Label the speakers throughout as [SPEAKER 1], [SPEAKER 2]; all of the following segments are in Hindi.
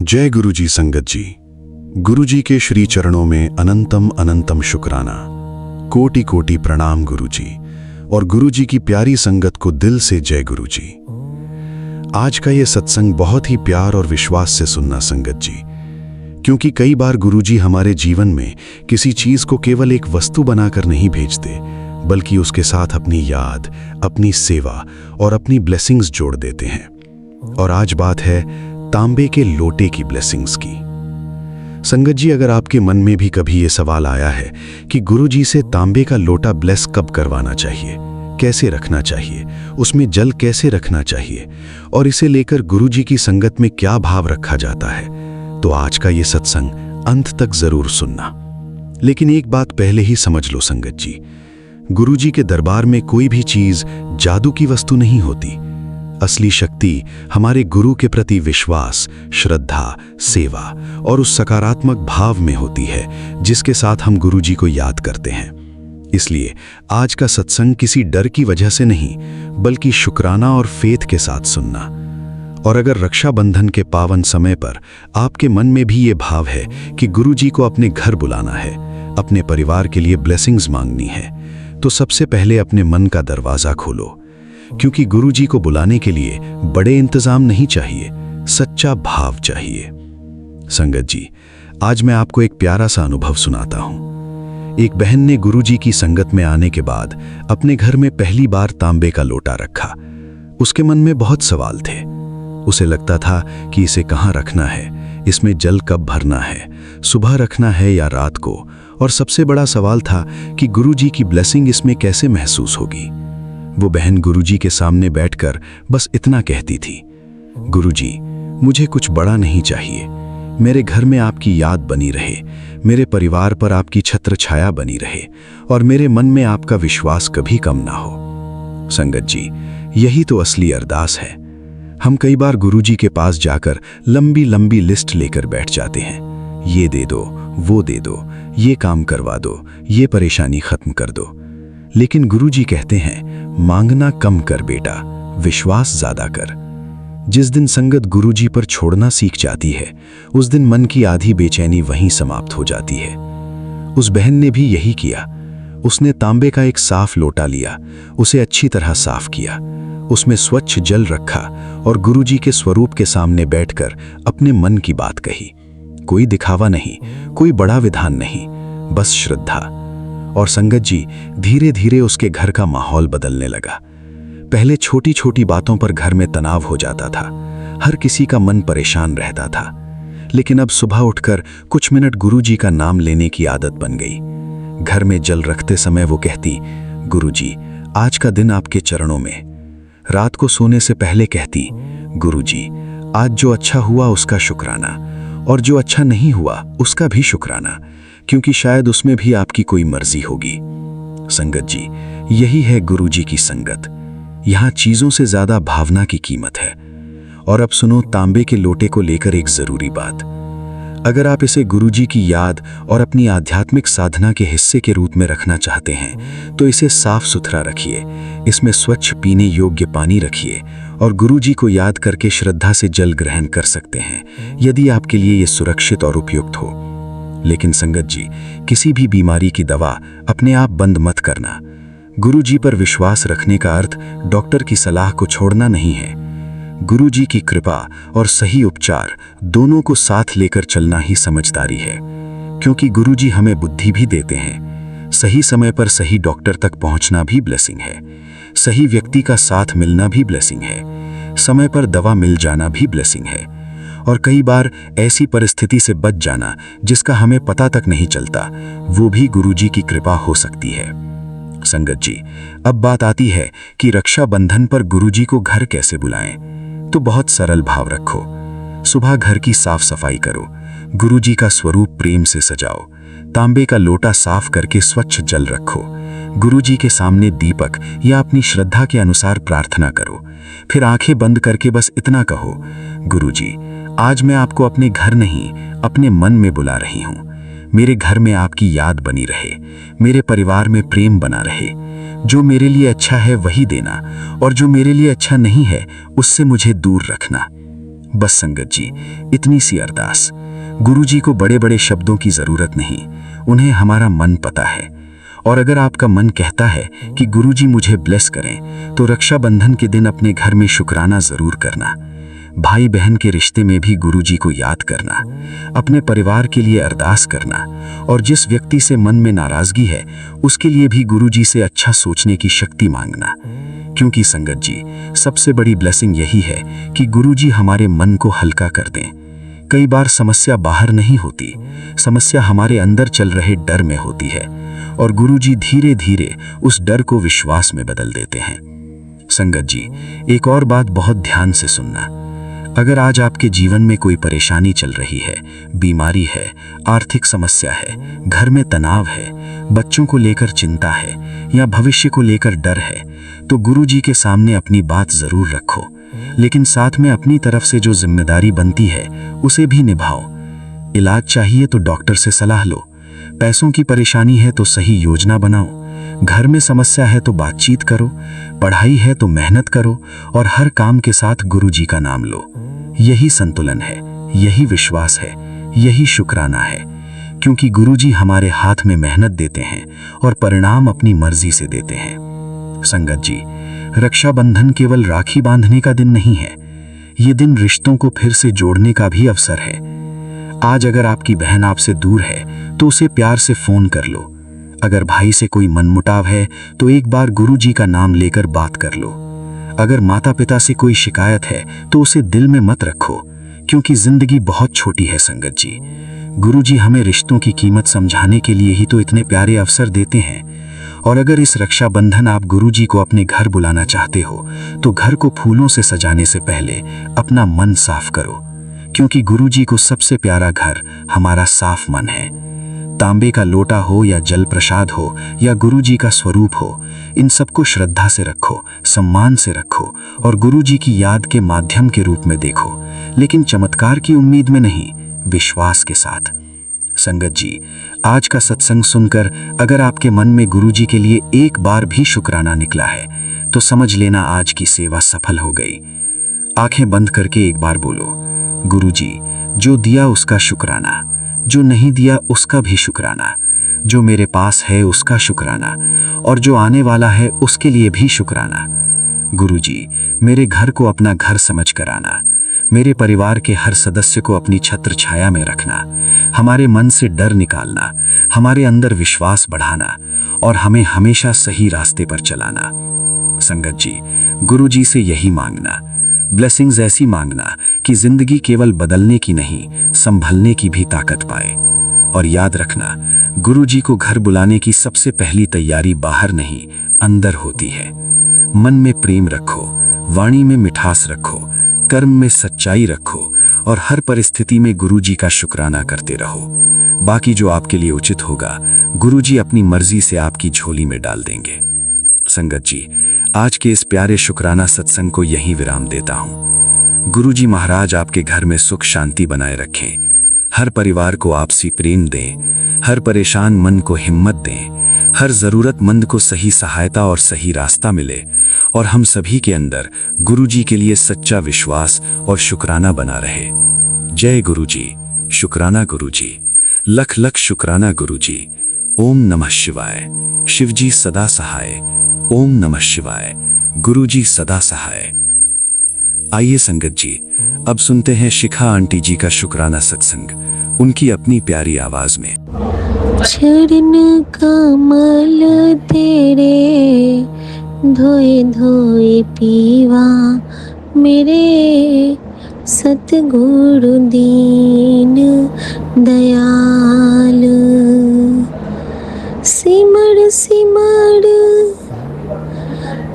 [SPEAKER 1] जय गुरुजी संगत जी। गुरुजी के श्री चरणों में अनंतम अनंतम शुक्राना, कोटि कोटि प्रणाम गुरुजी। और गुरुजी की प्यारी संगत को दिल से जय गुरुजी। आज का ये सत्संग बहुत ही प्यार और विश्वास से सुनना संगत जी, क्योंकि कई बार गुरुजी हमारे जीवन में किसी चीज को केवल एक वस्तु बनाकर नहीं भेजते, बल्कि उसके साथ अपनी याद, अपनी सेवा और अपनी ब्लेसिंग्स जोड़ देते हैं। और आज बात है तांबे के लोटे की ब्लेसिंग्स की। संगत जी, अगर आपके मन में भी कभी ये सवाल आया है कि गुरुजी से तांबे का लोटा ब्लेस कब करवाना चाहिए, कैसे रखना चाहिए, उसमें जल कैसे रखना चाहिए और इसे लेकर गुरुजी की संगत में क्या भाव रखा जाता है, तो आज का ये सत्संग अंत तक जरूर सुनना। लेकिन एक बात पहले ही समझ लो संगत जी, गुरुजी के दरबार में कोई भी चीज जादू की वस्तु नहीं होती। असली शक्ति हमारे गुरु के प्रति विश्वास, श्रद्धा, सेवा और उस सकारात्मक भाव में होती है जिसके साथ हम गुरुजी को याद करते हैं। इसलिए आज का सत्संग किसी डर की वजह से नहीं, बल्कि शुक्राना और फेथ के साथ सुनना। और अगर रक्षाबंधन के पावन समय पर आपके मन में भी ये भाव है कि गुरुजी को अपने घर बुलाना है, अपने परिवार के लिए ब्लेसिंग्स मांगनी है, तो सबसे पहले अपने मन का दरवाजा खोलो, क्योंकि गुरुजी को बुलाने के लिए बड़े इंतजाम नहीं चाहिए, सच्चा भाव चाहिए। संगत जी, आज मैं आपको एक प्यारा सा अनुभव सुनाता हूं। एक बहन ने गुरुजी की संगत में आने के बाद अपने घर में पहली बार तांबे का लोटा रखा। उसके मन में बहुत सवाल थे। उसे लगता था कि इसे कहाँ रखना है, इसमें जल कब भरना है, सुबह रखना है या रात को, और सबसे बड़ा सवाल था कि गुरुजी की ब्लेसिंग इसमें कैसे महसूस होगी। वो बहन गुरुजी के सामने बैठकर बस इतना कहती थी, गुरुजी, मुझे कुछ बड़ा नहीं चाहिए, मेरे घर में आपकी याद बनी रहे, मेरे परिवार पर आपकी छत्र छाया बनी रहे और मेरे मन में आपका विश्वास कभी कम ना हो। संगत जी, यही तो असली अरदास है। हम कई बार गुरुजी के पास जाकर लंबी लंबी लिस्ट लेकर बैठ जाते हैं, ये दे दो, वो दे दो, ये काम करवा दो, ये परेशानी खत्म कर दो। लेकिन गुरुजी कहते हैं, मांगना कम कर बेटा, विश्वास ज्यादा कर। जिस दिन संगत गुरुजी पर छोड़ना सीख जाती है, उस दिन मन की आधी बेचैनी वहीं समाप्त हो जाती है। उस बहन ने भी यही किया। उसने तांबे का एक साफ लोटा लिया, उसे अच्छी तरह साफ किया, उसमें स्वच्छ जल रखा और गुरुजी के स्वरूप के सामने बैठकर अपने मन की बात कही। कोई दिखावा नहीं, कोई बड़ा विधान नहीं, बस श्रद्धा। और संगत जी, धीरे धीरे उसके घर का माहौल बदलने लगा। पहले छोटी छोटी बातों पर घर में तनाव हो जाता था, हर किसी का मन परेशान रहता था। लेकिन अब सुबह उठकर कुछ मिनट गुरुजी का नाम लेने की आदत बन गई। घर में जल रखते समय वो कहती, गुरुजी, आज का दिन आपके चरणों में। रात को सोने से पहले कहती, गुरुजी, आज जो अच्छा हुआ उसका शुक्राना, और जो अच्छा नहीं हुआ उसका भी शुक्राना, क्योंकि शायद उसमें भी आपकी कोई मर्जी होगी। संगत जी, यही है गुरुजी की संगत। यहां चीजों से ज्यादा भावना की कीमत है। और अब सुनो तांबे के लोटे को लेकर एक जरूरी बात। अगर आप इसे गुरुजी की याद और अपनी आध्यात्मिक साधना के हिस्से के रूप में रखना चाहते हैं, तो इसे साफ सुथरा रखिए, इसमें स्वच्छ पीने योग्य पानी रखिए और गुरुजी को याद करके श्रद्धा से जल ग्रहण कर सकते हैं, यदि आपके लिए ये सुरक्षित और उपयुक्त हो। लेकिन संगत जी, किसी भी बीमारी की दवा अपने आप बंद मत करना। गुरुजी पर विश्वास रखने का अर्थ डॉक्टर की सलाह को छोड़ना नहीं है। गुरुजी की कृपा और सही उपचार दोनों को साथ लेकर चलना ही समझदारी है, क्योंकि गुरुजी हमें बुद्धि भी देते हैं। सही समय पर सही डॉक्टर तक पहुंचना भी ब्लेसिंग है, सही व्यक्ति का साथ मिलना भी ब्लेसिंग है, समय पर दवा मिल जाना भी ब्लेसिंग है, और कई बार ऐसी परिस्थिति से बच जाना जिसका हमें पता तक नहीं चलता, वो भी गुरुजी की कृपा हो सकती है। संगत जी, अब बात आती है कि रक्षाबंधन पर गुरुजी को घर कैसे बुलाएं। तो बहुत सरल भाव रखो। सुबह घर की साफ सफाई करो, गुरुजी का स्वरूप प्रेम से सजाओ, तांबे का लोटा साफ करके स्वच्छ जल रखो, गुरुजी के सामने दीपक या अपनी श्रद्धा के अनुसार प्रार्थना करो। फिर आंखें बंद करके बस इतना कहो, गुरुजी, आज मैं आपको अपने घर नहीं, अपने मन में बुला रही हूं। मेरे घर में आपकी याद बनी रहे, मेरे परिवार में प्रेम बना रहे। जो मेरे लिए अच्छा है वही देना, और जो मेरे लिए अच्छा नहीं है उससे मुझे दूर रखना।
[SPEAKER 2] बस संगत जी, इतनी सी अरदास। गुरुजी को बड़े बड़े शब्दों की जरूरत नहीं, उन्हें हमारा मन पता है। और अगर आपका मन कहता है कि गुरुजी मुझे ब्लेस करें, तो रक्षाबंधन के दिन अपने घर में शुक्राना जरूर करना। भाई बहन के रिश्ते में भी गुरुजी को याद करना, अपने परिवार के लिए अरदास करना, और जिस व्यक्ति से मन में नाराजगी है उसके लिए भी गुरुजी से अच्छा सोचने की शक्ति मांगना। क्योंकि संगत जी, सबसे बड़ी ब्लेसिंग यही है कि गुरुजी हमारे मन को हल्का कर दें। कई बार समस्या बाहर नहीं होती, समस्या हमारे अंदर चल रहे डर में होती है, और गुरुजी धीरे धीरे उस डर को विश्वास में बदल देते हैं। संगत जी, एक और बात बहुत ध्यान से सुनना। अगर आज आपके जीवन में कोई परेशानी चल रही है, बीमारी है, आर्थिक समस्या है, घर में तनाव है, बच्चों को लेकर चिंता है, या भविष्य को लेकर डर है, तो गुरुजी के सामने अपनी बात जरूर रखो, लेकिन साथ में अपनी तरफ से जो जिम्मेदारी बनती है उसे भी निभाओ। इलाज चाहिए तो डॉक्टर से सलाह लो, पैसों की परेशानी है तो सही योजना बनाओ, घर में समस्या है तो बातचीत करो, पढ़ाई है तो मेहनत करो, और हर काम के साथ गुरुजी का नाम लो। यही संतुलन है, यही विश्वास है, यही शुक्राना है। क्योंकि गुरुजी हमारे हाथ में मेहनत देते हैं और परिणाम अपनी मर्जी से देते हैं। संगत जी, रक्षाबंधन केवल राखी बांधने का दिन नहीं है, ये दिन रिश्तों को फिर से जोड़ने का भी अवसर है। आज अगर आपकी बहन आपसे दूर है तो उसे प्यार से फोन कर लो। अगर भाई से कोई मनमुटाव है तो एक बार गुरुजी का नाम लेकर बात कर लो। अगर माता पिता से कोई शिकायत है तो उसे दिल में मत रखो, क्योंकि जिंदगी बहुत छोटी है संगत जी। गुरुजी हमें रिश्तों की कीमत समझाने के लिए ही तो इतने प्यारे अवसर देते हैं। और अगर इस रक्षाबंधन आप गुरुजी को अपने घर बुलाना चाहते हो, तो घर को फूलों से सजाने से पहले अपना मन साफ करो, क्योंकि गुरुजी को सबसे प्यारा घर हमारा साफ मन है। तांबे का लोटा हो या जल प्रसाद हो या गुरुजी का स्वरूप हो, इन सबको श्रद्धा से रखो, सम्मान से रखो, और गुरुजी की याद के माध्यम के रूप में देखो, लेकिन चमत्कार की उम्मीद में नहीं, विश्वास के साथ। संगत जी, आज का सत्संग सुनकर अगर आपके मन में गुरुजी के लिए एक बार भी शुक्राना निकला है, तो समझ लेना आज की सेवा सफल हो गई। आंखें बंद करके एक बार बोलो, गुरुजी, जो दिया उसका शुक्राना, जो नहीं दिया उसका भी शुक्राना, जो मेरे पास है उसका शुक्राना, और जो आने वाला है उसके लिए भी शुक्राना। गुरुजी, मेरे घर को अपना घर समझ कर आना, मेरे परिवार के हर सदस्य को अपनी छत्र छाया में रखना, हमारे मन से डर निकालना, हमारे अंदर विश्वास बढ़ाना, और हमें हमेशा सही रास्ते पर चलाना। संगत जी, गुरुजी से यही मांगना, ब्लेसिंग्स ऐसी मांगना कि जिंदगी केवल बदलने की नहीं, संभलने की भी ताकत पाए। और याद रखना, गुरुजी को घर बुलाने की सबसे पहली तैयारी बाहर नहीं, अंदर होती है। मन में प्रेम रखो, वाणी में मिठास रखो, कर्म में सच्चाई रखो, और हर परिस्थिति में गुरुजी का शुक्राना करते रहो। बाकी जो आपके लिए उचित होगा, गुरुजी अपनी मर्जी से आपकी झोली में डाल देंगे। संगत जी, आज के इस प्यारे शुक्राना सत्संग को यहीं विराम देता हूं। गुरुजी महाराज आपके घर में सुख शांति बनाए रखें, हर परिवार को आपसी प्रेम दें, हर परेशान मन को हिम्मत दें, हर जरूरतमंद को सही सहायता और सही रास्ता मिले, और हम सभी के अंदर गुरुजी के लिए सच्चा विश्वास और शुक्राना बना रहे। जय गुरुजी, शुक्राना गुरुजी, लख लख शुक्राना गुरुजी। ओम नमः शिवाय। शिवजी सदा सहाय। ओम नमः शिवाय। गुरुजी सदा सहाय। आइए संगत जी, अब सुनते हैं शिखा आंटी जी का शुक्राना सत्संग, उनकी अपनी प्यारी आवाज में।
[SPEAKER 3] चरण कमल तेरे धोए धोए पीवा, मेरे सतगुरु दीन दयाल। सिमर सिमर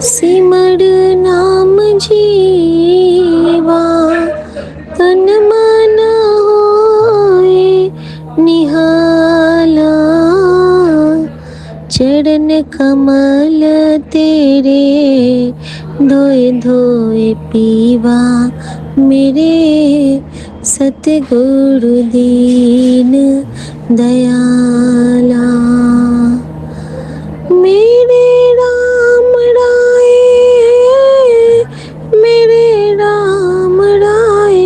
[SPEAKER 3] सिमर नाम जीवा, तन मन होए निहाला। चरण कमल तेरे धोए धोए पीवा, मेरे सतगुरु दीन दयाला। मेरे राम राय, मेरे राम राय,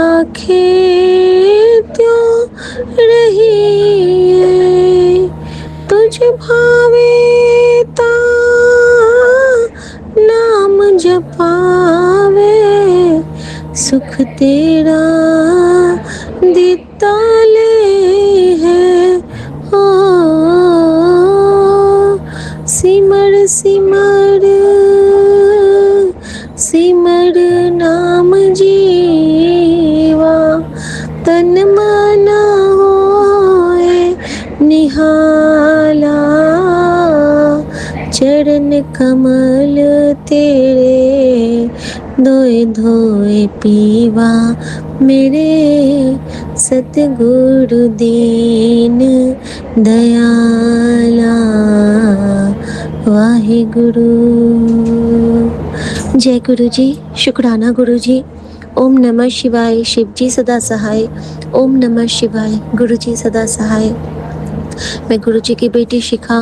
[SPEAKER 3] राखे त्यों रहिए, तुझ भावे ता नाम जपावे, सुख तेरा दिता ले है हो। सिमर सिमर सिमर नाम जीवा, तन मन होए निहाला, चरण कमल तेरे धोए धोए पीवा, मेरे सतगुरु दीन दयाला। वाहे गुरु। जय गुरु जी। शुक्राना गुरु जी। ओम नमः शिवाय। शिव जी सदा सहाय। ओम नमः शिवाय। गुरु जी सदा सहाय। मैं गुरु जी की बेटी शिखा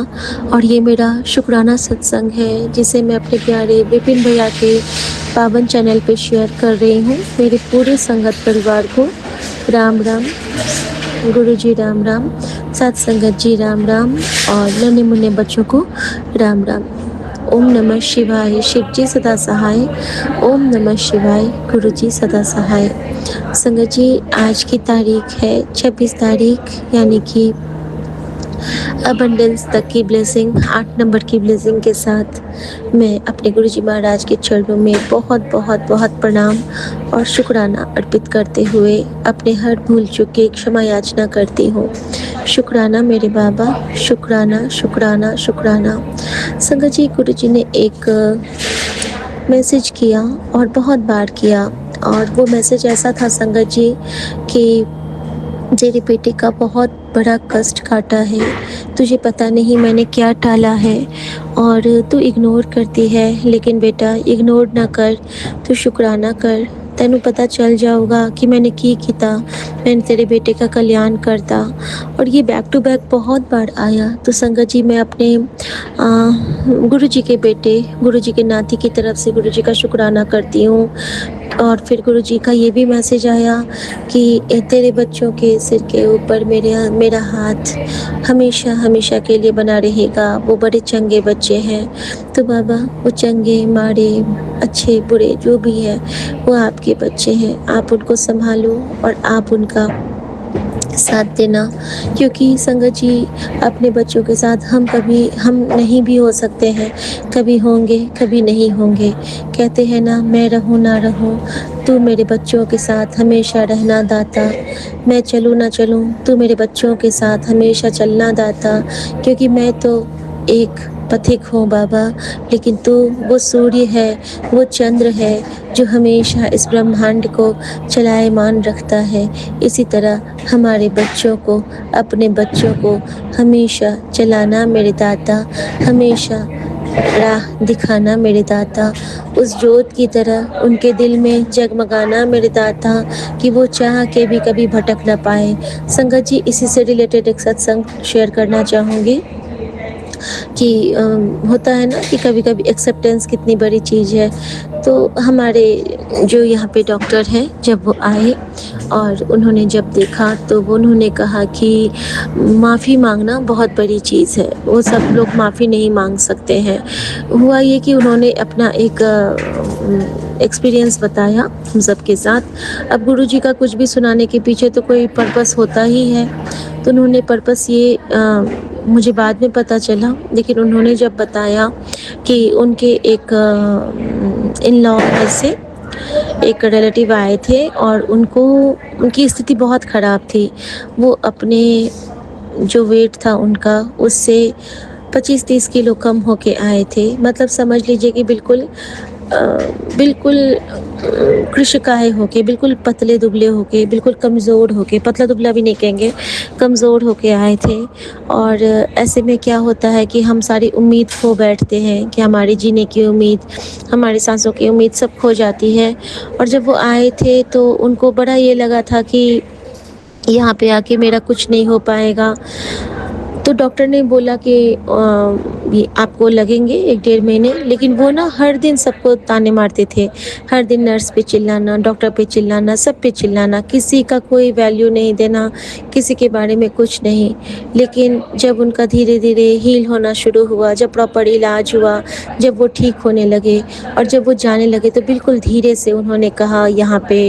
[SPEAKER 3] और ये मेरा शुक्राना सत्संग है जिसे मैं अपने प्यारे विपिन भैया के पावन चैनल पे शेयर कर रही हूँ। मेरे पूरे संगत परिवार को राम राम। गुरु जी राम राम। साथ संगत जी राम राम और नन्हे मुन्ने बच्चों को राम राम। ओम नमः शिवाय। शिव जी सदा सहाय। ओम नमः शिवाय। गुरु जी सदा सहाय। संगत जी आज की तारीख है 26 तारीख यानी कि अबंडेंस तक की ब्लेसिंग 8 नंबर की ब्लेसिंग के साथ मैं अपने गुरुजी महाराज के चरणों में बहुत बहुत बहुत प्रणाम और शुक्राना अर्पित करते हुए अपने हर भूल चूक की क्षमा याचना करती हूँ। शुक्राना मेरे बाबा। शुक्राना शुक्राना शुक्राना। संगत जी गुरुजी ने एक मैसेज किया और बहुत बार किया और वो मैसेज ऐसा था संगत जी कि तेरे बेटे का बहुत बड़ा कष्ट काटा है, तुझे पता नहीं मैंने क्या टाला है और तू इग्नोर करती है। लेकिन बेटा इग्नोर ना कर, तू शुक्राना कर, तेनू पता चल जाऊगा कि मैंने की किता, मैंने तेरे बेटे का कल्याण करता। और ये बैक टू बैक बहुत बार आया। तो संगत जी मैं अपने गुरु जी के बेटे, गुरु जी के नाती की तरफ से गुरु जी का शुक्राना करती हूँ। और फिर गुरु जी का ये भी मैसेज आया कि तेरे बच्चों के सिर के ऊपर मेरा हाथ हमेशा हमेशा के लिए बना रहेगा। वो बड़े चंगे बच्चे हैं, तो बाबा वो चंगे माड़े अच्छे बुरे जो भी है वो आपके बच्चे हैं, आप उनको संभालो और आप उनका साथ देना। क्योंकि संगत जी अपने बच्चों के साथ हम नहीं भी हो सकते हैं, कभी होंगे कभी नहीं होंगे। कहते हैं ना मैं रहूं ना रहूं तू मेरे बच्चों के साथ हमेशा रहना दाता, मैं चलूं ना चलूं तू मेरे बच्चों के साथ हमेशा चलना दाता। क्योंकि मैं तो एक पथिक हूँ बाबा, लेकिन तू वो सूर्य है, वो चंद्र है जो हमेशा इस ब्रह्मांड को चलायमान रखता है। इसी तरह हमारे बच्चों को, अपने बच्चों को हमेशा चलाना मेरे दाता, हमेशा राह दिखाना मेरे दाता, उस जोत की तरह उनके दिल में जगमगाना मेरे दाता कि वो चाह के भी कभी भटक ना पाए। संगत जी इसी से रिलेटेड एक सत्संग शेयर करना चाहूँगी कि होता है ना कि कभी कभी एक्सेप्टेंस कितनी बड़ी चीज़ है। तो हमारे जो यहाँ पे डॉक्टर हैं जब वो आए और उन्होंने जब देखा तो वो उन्होंने कहा कि माफ़ी मांगना बहुत बड़ी चीज़ है, वो सब लोग माफ़ी नहीं मांग सकते हैं। हुआ ये कि उन्होंने अपना एक एक्सपीरियंस बताया हम सब के साथ। अब गुरुजी का कुछ भी सुनाने के पीछे तो कोई पर्पस होता ही है। तो उन्होंने पर्पस ये मुझे बाद में पता चला, लेकिन उन्होंने जब बताया कि उनके एक इन लॉ में से एक रिलेटिव आए थे और उनकी स्थिति बहुत ख़राब थी। वो अपने जो वेट था उनका उससे 25-30 किलो कम होके आए थे। मतलब समझ लीजिए कि बिल्कुल कृशकाय होके, बिल्कुल पतले दुबले होके, बिल्कुल कमज़ोर होके, पतला दुबला भी नहीं कहेंगे, कमज़ोर होके आए थे। और ऐसे में क्या होता है कि हम सारी उम्मीद खो बैठते हैं कि हमारे जीने की उम्मीद, हमारी सांसों की उम्मीद सब खो जाती है। और जब वो आए थे तो उनको बड़ा ये लगा था कि यहाँ पे आके मेरा कुछ नहीं हो पाएगा। तो डॉक्टर ने बोला कि ये आपको लगेंगे 1 डेढ़ महीने, लेकिन वो ना हर दिन सबको ताने मारते थे। हर दिन नर्स पे चिल्लाना, डॉक्टर पे चिल्लाना, सब पे चिल्लाना, किसी का कोई वैल्यू नहीं देना, किसी के बारे में कुछ नहीं। लेकिन जब उनका धीरे-धीरे हील होना शुरू हुआ, जब प्रॉपर इलाज हुआ, जब वो ठीक होने लगे और जब वो जाने लगे, तो बिल्कुल धीरे से उन्होंने कहा यहाँ पे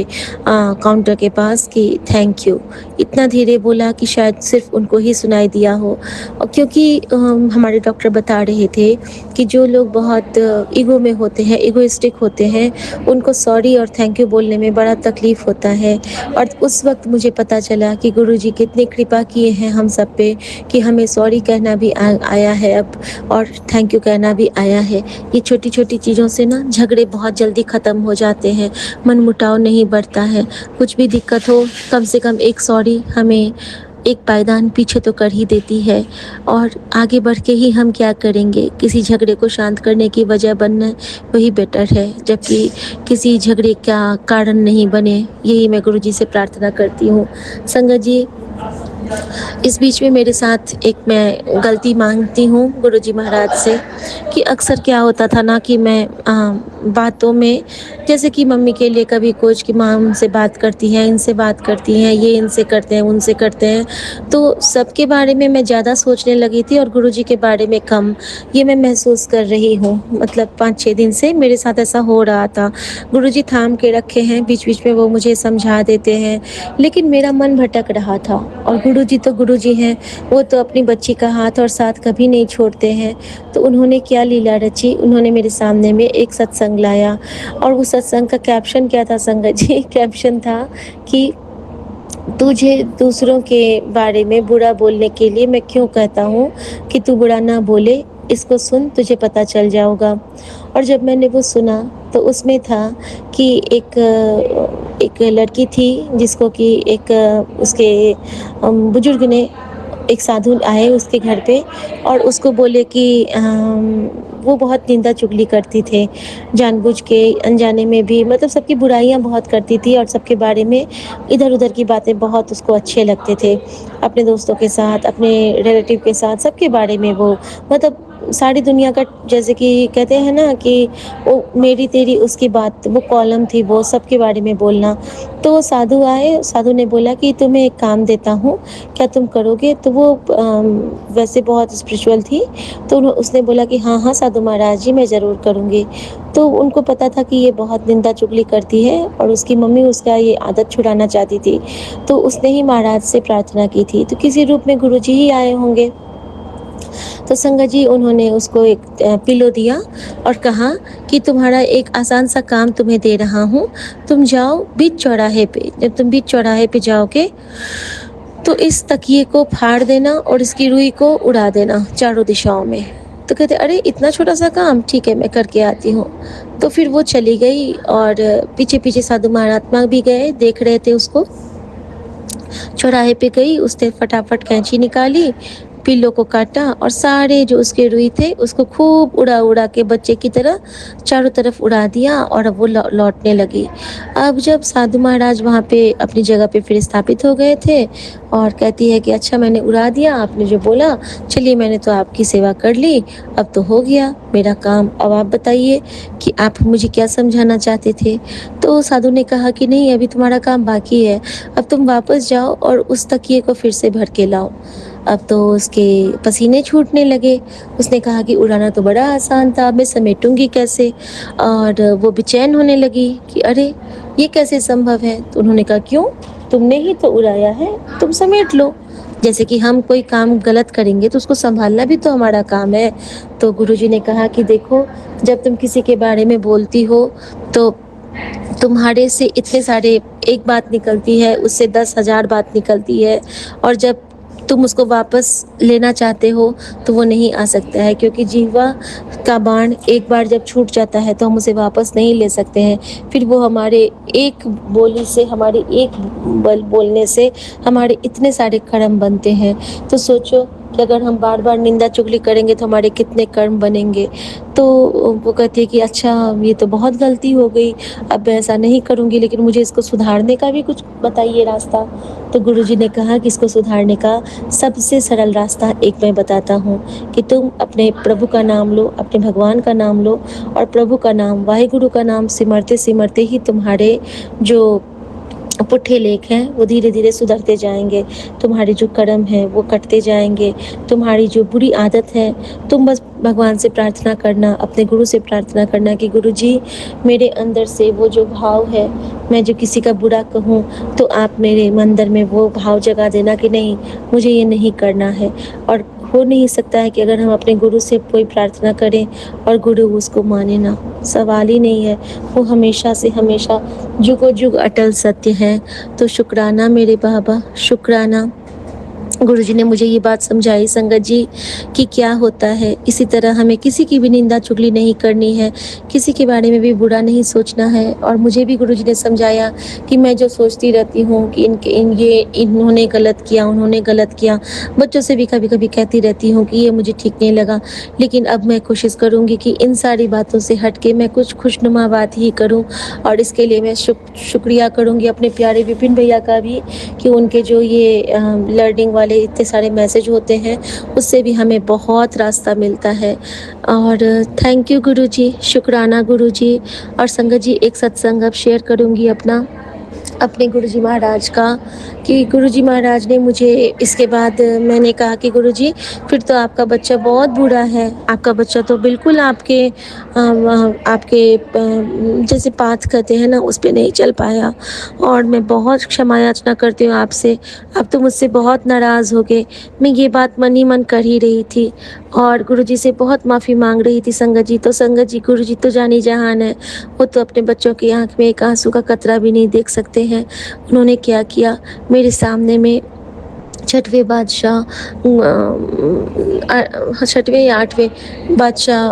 [SPEAKER 3] काउंटर के पास कि थैंक यू। इतना धीरे बोला कि शायद सिर्फ़ उनको ही सुनाई दिया हो। और क्योंकि हमारे डॉक्टर बता रहे थे कि जो लोग बहुत ईगो में होते हैं, इगोइस्टिक होते हैं, उनको सॉरी और थैंक यू बोलने में बड़ा तकलीफ़ होता है। और उस वक़्त मुझे पता चला कि गुरुजी कितनी कृपा किए हैं हम सब पे कि हमें सॉरी कहना भी आया है अब, और थैंक यू कहना भी आया है। ये छोटी-छोटी चीज़ों से ना झगड़े बहुत जल्दी ख़त्म हो जाते हैं, मनमुटाव नहीं बढ़ता है। कुछ भी दिक्कत हो, कम से कम एक सॉरी हमें एक पायदान पीछे तो कर ही देती है। और आगे बढ़ के ही हम क्या करेंगे, किसी झगड़े को शांत करने की वजह बनना वही बेटर है, जबकि किसी झगड़े का कारण नहीं बने। यही मैं गुरुजी से प्रार्थना करती हूँ। संगत जी, इस बीच में मेरे साथ एक मैं गलती मांगती हूँ गुरुजी महाराज से कि अक्सर क्या होता था ना कि मैं बातों में, जैसे कि मम्मी के लिए कभी कुछ कि माँ उनसे बात करती हैं, इनसे बात करती हैं, ये इनसे करते हैं, उनसे करते हैं, तो सबके बारे में मैं ज़्यादा सोचने लगी थी और गुरुजी के बारे में कम। ये मैं महसूस कर रही हूँ, मतलब 5-6 दिन से मेरे साथ ऐसा हो रहा था। गुरुजी थाम के रखे हैं, बीच-बीच में वो मुझे समझा देते हैं, लेकिन मेरा मन भटक रहा था। और गुरुजी तो गुरुजी हैं, वो तो अपनी बच्ची का हाथ और साथ कभी नहीं छोड़ते हैं। तो उन्होंने क्या लीला रची, उन्होंने मेरे सामने में एक सत्संग लाया, और उस सत्संग का कैप्शन क्या था संगत जी? कैप्शन था कि तुझे दूसरों के बारे में बुरा बोलने के लिए मैं क्यों कहता हूँ कि तू बुरा ना बोले, इसको सुन, तुझे पता चल जाएगा। और जब मैंने वो सुना तो उसमें था कि एक लड़की थी जिसको कि एक उसके बुजुर्ग ने, एक साधु आए उसके घर पे और उसको बोले कि वो बहुत निंदा चुगली करती थे, जानबूझ के अनजाने में भी, मतलब सबकी बुराइयाँ बहुत करती थी और सबके बारे में इधर-उधर की बातें बहुत उसको अच्छे लगते थे। अपने दोस्तों के साथ, अपने रिलेटिव के साथ, सबके बारे में वो, मतलब सारी दुनिया का, जैसे कि कहते हैं ना कि वो मेरी तेरी उसकी बात, वो कॉलम थी वो, सबके बारे में बोलना। तो वो साधु आए, साधु ने बोला कि तुम्हें एक काम देता हूँ, क्या तुम करोगे? तो वो वैसे बहुत स्पिरिचुअल थी, तो उसने बोला कि हाँ, हाँ साधु महाराज जी, मैं ज़रूर करूँगी। तो उनको पता था कि ये बहुत निंदा चुगली करती है और उसकी मम्मी उसका ये आदत छुड़ाना चाहती थी। तो उसने ही महाराज से प्रार्थना की थी, तो किसी रूप में गुरुजी ही आए होंगे। तो संगत जी, उन्होंने उसको एक पिलो दिया और कहा कि तुम्हारा एक आसान सा काम तुम्हें दे रहा हूँ, तुम जाओ बीच चौराहे पे। जब तुम बीच चौराहे पे जाओगे तो इस तकिए को फाड़ देना और इसकी रुई को उड़ा देना चारों दिशाओं में। तो कहते अरे इतना छोटा सा काम, ठीक है मैं करके आती हूँ। तो फिर वो चली गई और पीछे-पीछे साधु महात्मा भी गए, देख रहे थे उसको। चौराहे पे गई, उसने फटाफट कैंची निकाली, पिल्लो को काटा और सारे जो उसके रुई थे उसको खूब उड़ा-उड़ा के बच्चे की तरह चारों तरफ उड़ा दिया और अब वो लौटने लगी। अब जब साधु महाराज वहाँ पे अपनी जगह पे फिर स्थापित हो गए थे और कहती है कि अच्छा मैंने उड़ा दिया, आपने जो बोला, चलिए मैंने तो आपकी सेवा कर ली, अब तो हो गया मेरा काम, अब आप बताइए कि आप मुझे क्या समझाना चाहते थे? तो साधु ने कहा कि नहीं, अभी तुम्हारा काम बाकी है, अब तुम वापस जाओ और उस तकिए को फिर से भर के लाओ। अब तो उसके पसीने छूटने लगे। उसने कहा कि उड़ाना तो बड़ा आसान था, अब मैं समेटूँगी कैसे? और वो बेचैन होने लगी कि अरे! ये कैसे संभव है? तो उन्होंने कहा क्यों? तुमने ही तो उड़ाया है, तुम समेट लो। जैसे कि हम कोई काम गलत करेंगे तो उसको सँभालना भी तो हमारा काम है। तो गुरुजी ने कहा कि देखो, जब तुम किसी के बारे में बोलती हो तो तुम्हारे से इतने सारे एक बात निकलती है, उससे 10,000 बात निकलती है, और जब तुम उसको वापस लेना चाहते हो तो वो नहीं आ सकता है, क्योंकि जिह्वा का बाण एक बार जब छूट जाता है तो हम उसे वापस नहीं ले सकते हैं। फिर वो हमारे एक बोली से, हमारे एक बोलने से हमारे इतने सारे कर्म बनते हैं। तो सोचो कि अगर हम बार बार निंदा चुगली करेंगे तो हमारे कितने कर्म बनेंगे। तो वो कहती है कि अच्छा, ये तो बहुत गलती हो गई, अब मैं ऐसा नहीं करूँगी, लेकिन मुझे इसको सुधारने का भी कुछ बताइए रास्ता। तो गुरुजी ने कहा कि इसको सुधारने का सबसे सरल रास्ता एक मैं बताता हूँ कि तुम अपने प्रभु का नाम लो, अपने भगवान का नाम लो, और प्रभु का नाम, वाहिगुरु का नाम सिमरते सिमरते ही तुम्हारे जो पुट्ठे लेख हैं वो धीरे धीरे सुधरते जाएंगे, तुम्हारे जो कर्म हैं वो कटते जाएंगे, तुम्हारी जो बुरी आदत है, तुम बस भगवान से प्रार्थना करना, अपने गुरु से प्रार्थना करना कि गुरु जी, मेरे अंदर से वो जो भाव है, मैं जो किसी का बुरा कहूँ तो आप मेरे अंदर में वो भाव जगा देना कि नहीं, मुझे ये नहीं करना है। और हो नहीं सकता है कि अगर हम अपने गुरु से कोई प्रार्थना करें और गुरु उसको माने ना, सवाल ही नहीं है। वो हमेशा से हमेशा जुगों जुग अटल सत्य है। तो शुक्राना मेरे बाबा, शुक्राना। गुरुजी ने मुझे ये बात समझाई संगत जी कि क्या होता है, इसी तरह हमें किसी की भी निंदा चुगली नहीं करनी है, किसी के बारे में भी बुरा नहीं सोचना है। और मुझे भी गुरुजी ने समझाया कि मैं जो सोचती रहती हूँ कि इन्होंने गलत किया, उन्होंने गलत किया, बच्चों से भी कभी कभी कहती रहती हूँ कि ये मुझे ठीक नहीं लगा, लेकिन अब मैं कोशिश करूँगी कि इन सारी बातों से हट के मैं कुछ खुशनुमा बात ही करूँ। और इसके लिए मैं शुक्रिया करूँगी अपने प्यारे विपिन भैया का भी कि उनके जो ये लर्निंग वाले इतने सारे मैसेज होते हैं, उससे भी हमें बहुत रास्ता मिलता है। और थैंक यू गुरुजी, शुक्राना गुरुजी। और संगत जी, एक सत्संग अब शेयर करूँगी अपने गुरुजी महाराज का कि गुरुजी महाराज ने मुझे, इसके बाद मैंने कहा कि गुरुजी, फिर तो आपका बच्चा बहुत बूढ़ा है, आपका बच्चा तो बिल्कुल आपके जैसे पाथ कहते हैं ना, उस पे नहीं चल पाया, और मैं बहुत क्षमा याचना करती हूँ आपसे, आप तो मुझसे बहुत नाराज़ हो गए। मैं ये बात मन ही मन कर ही रही थी और गुरुजी से बहुत माफ़ी मांग रही थी संगत जी। तो संगत जी, गुरुजी तो जानी जहान है, वो तो अपने बच्चों की आंख में एक आंसू का कतरा भी नहीं देख सकते हैं। उन्होंने क्या किया, मेरे सामने में छठवें बादशाह, छठवें या आठवें बादशाह,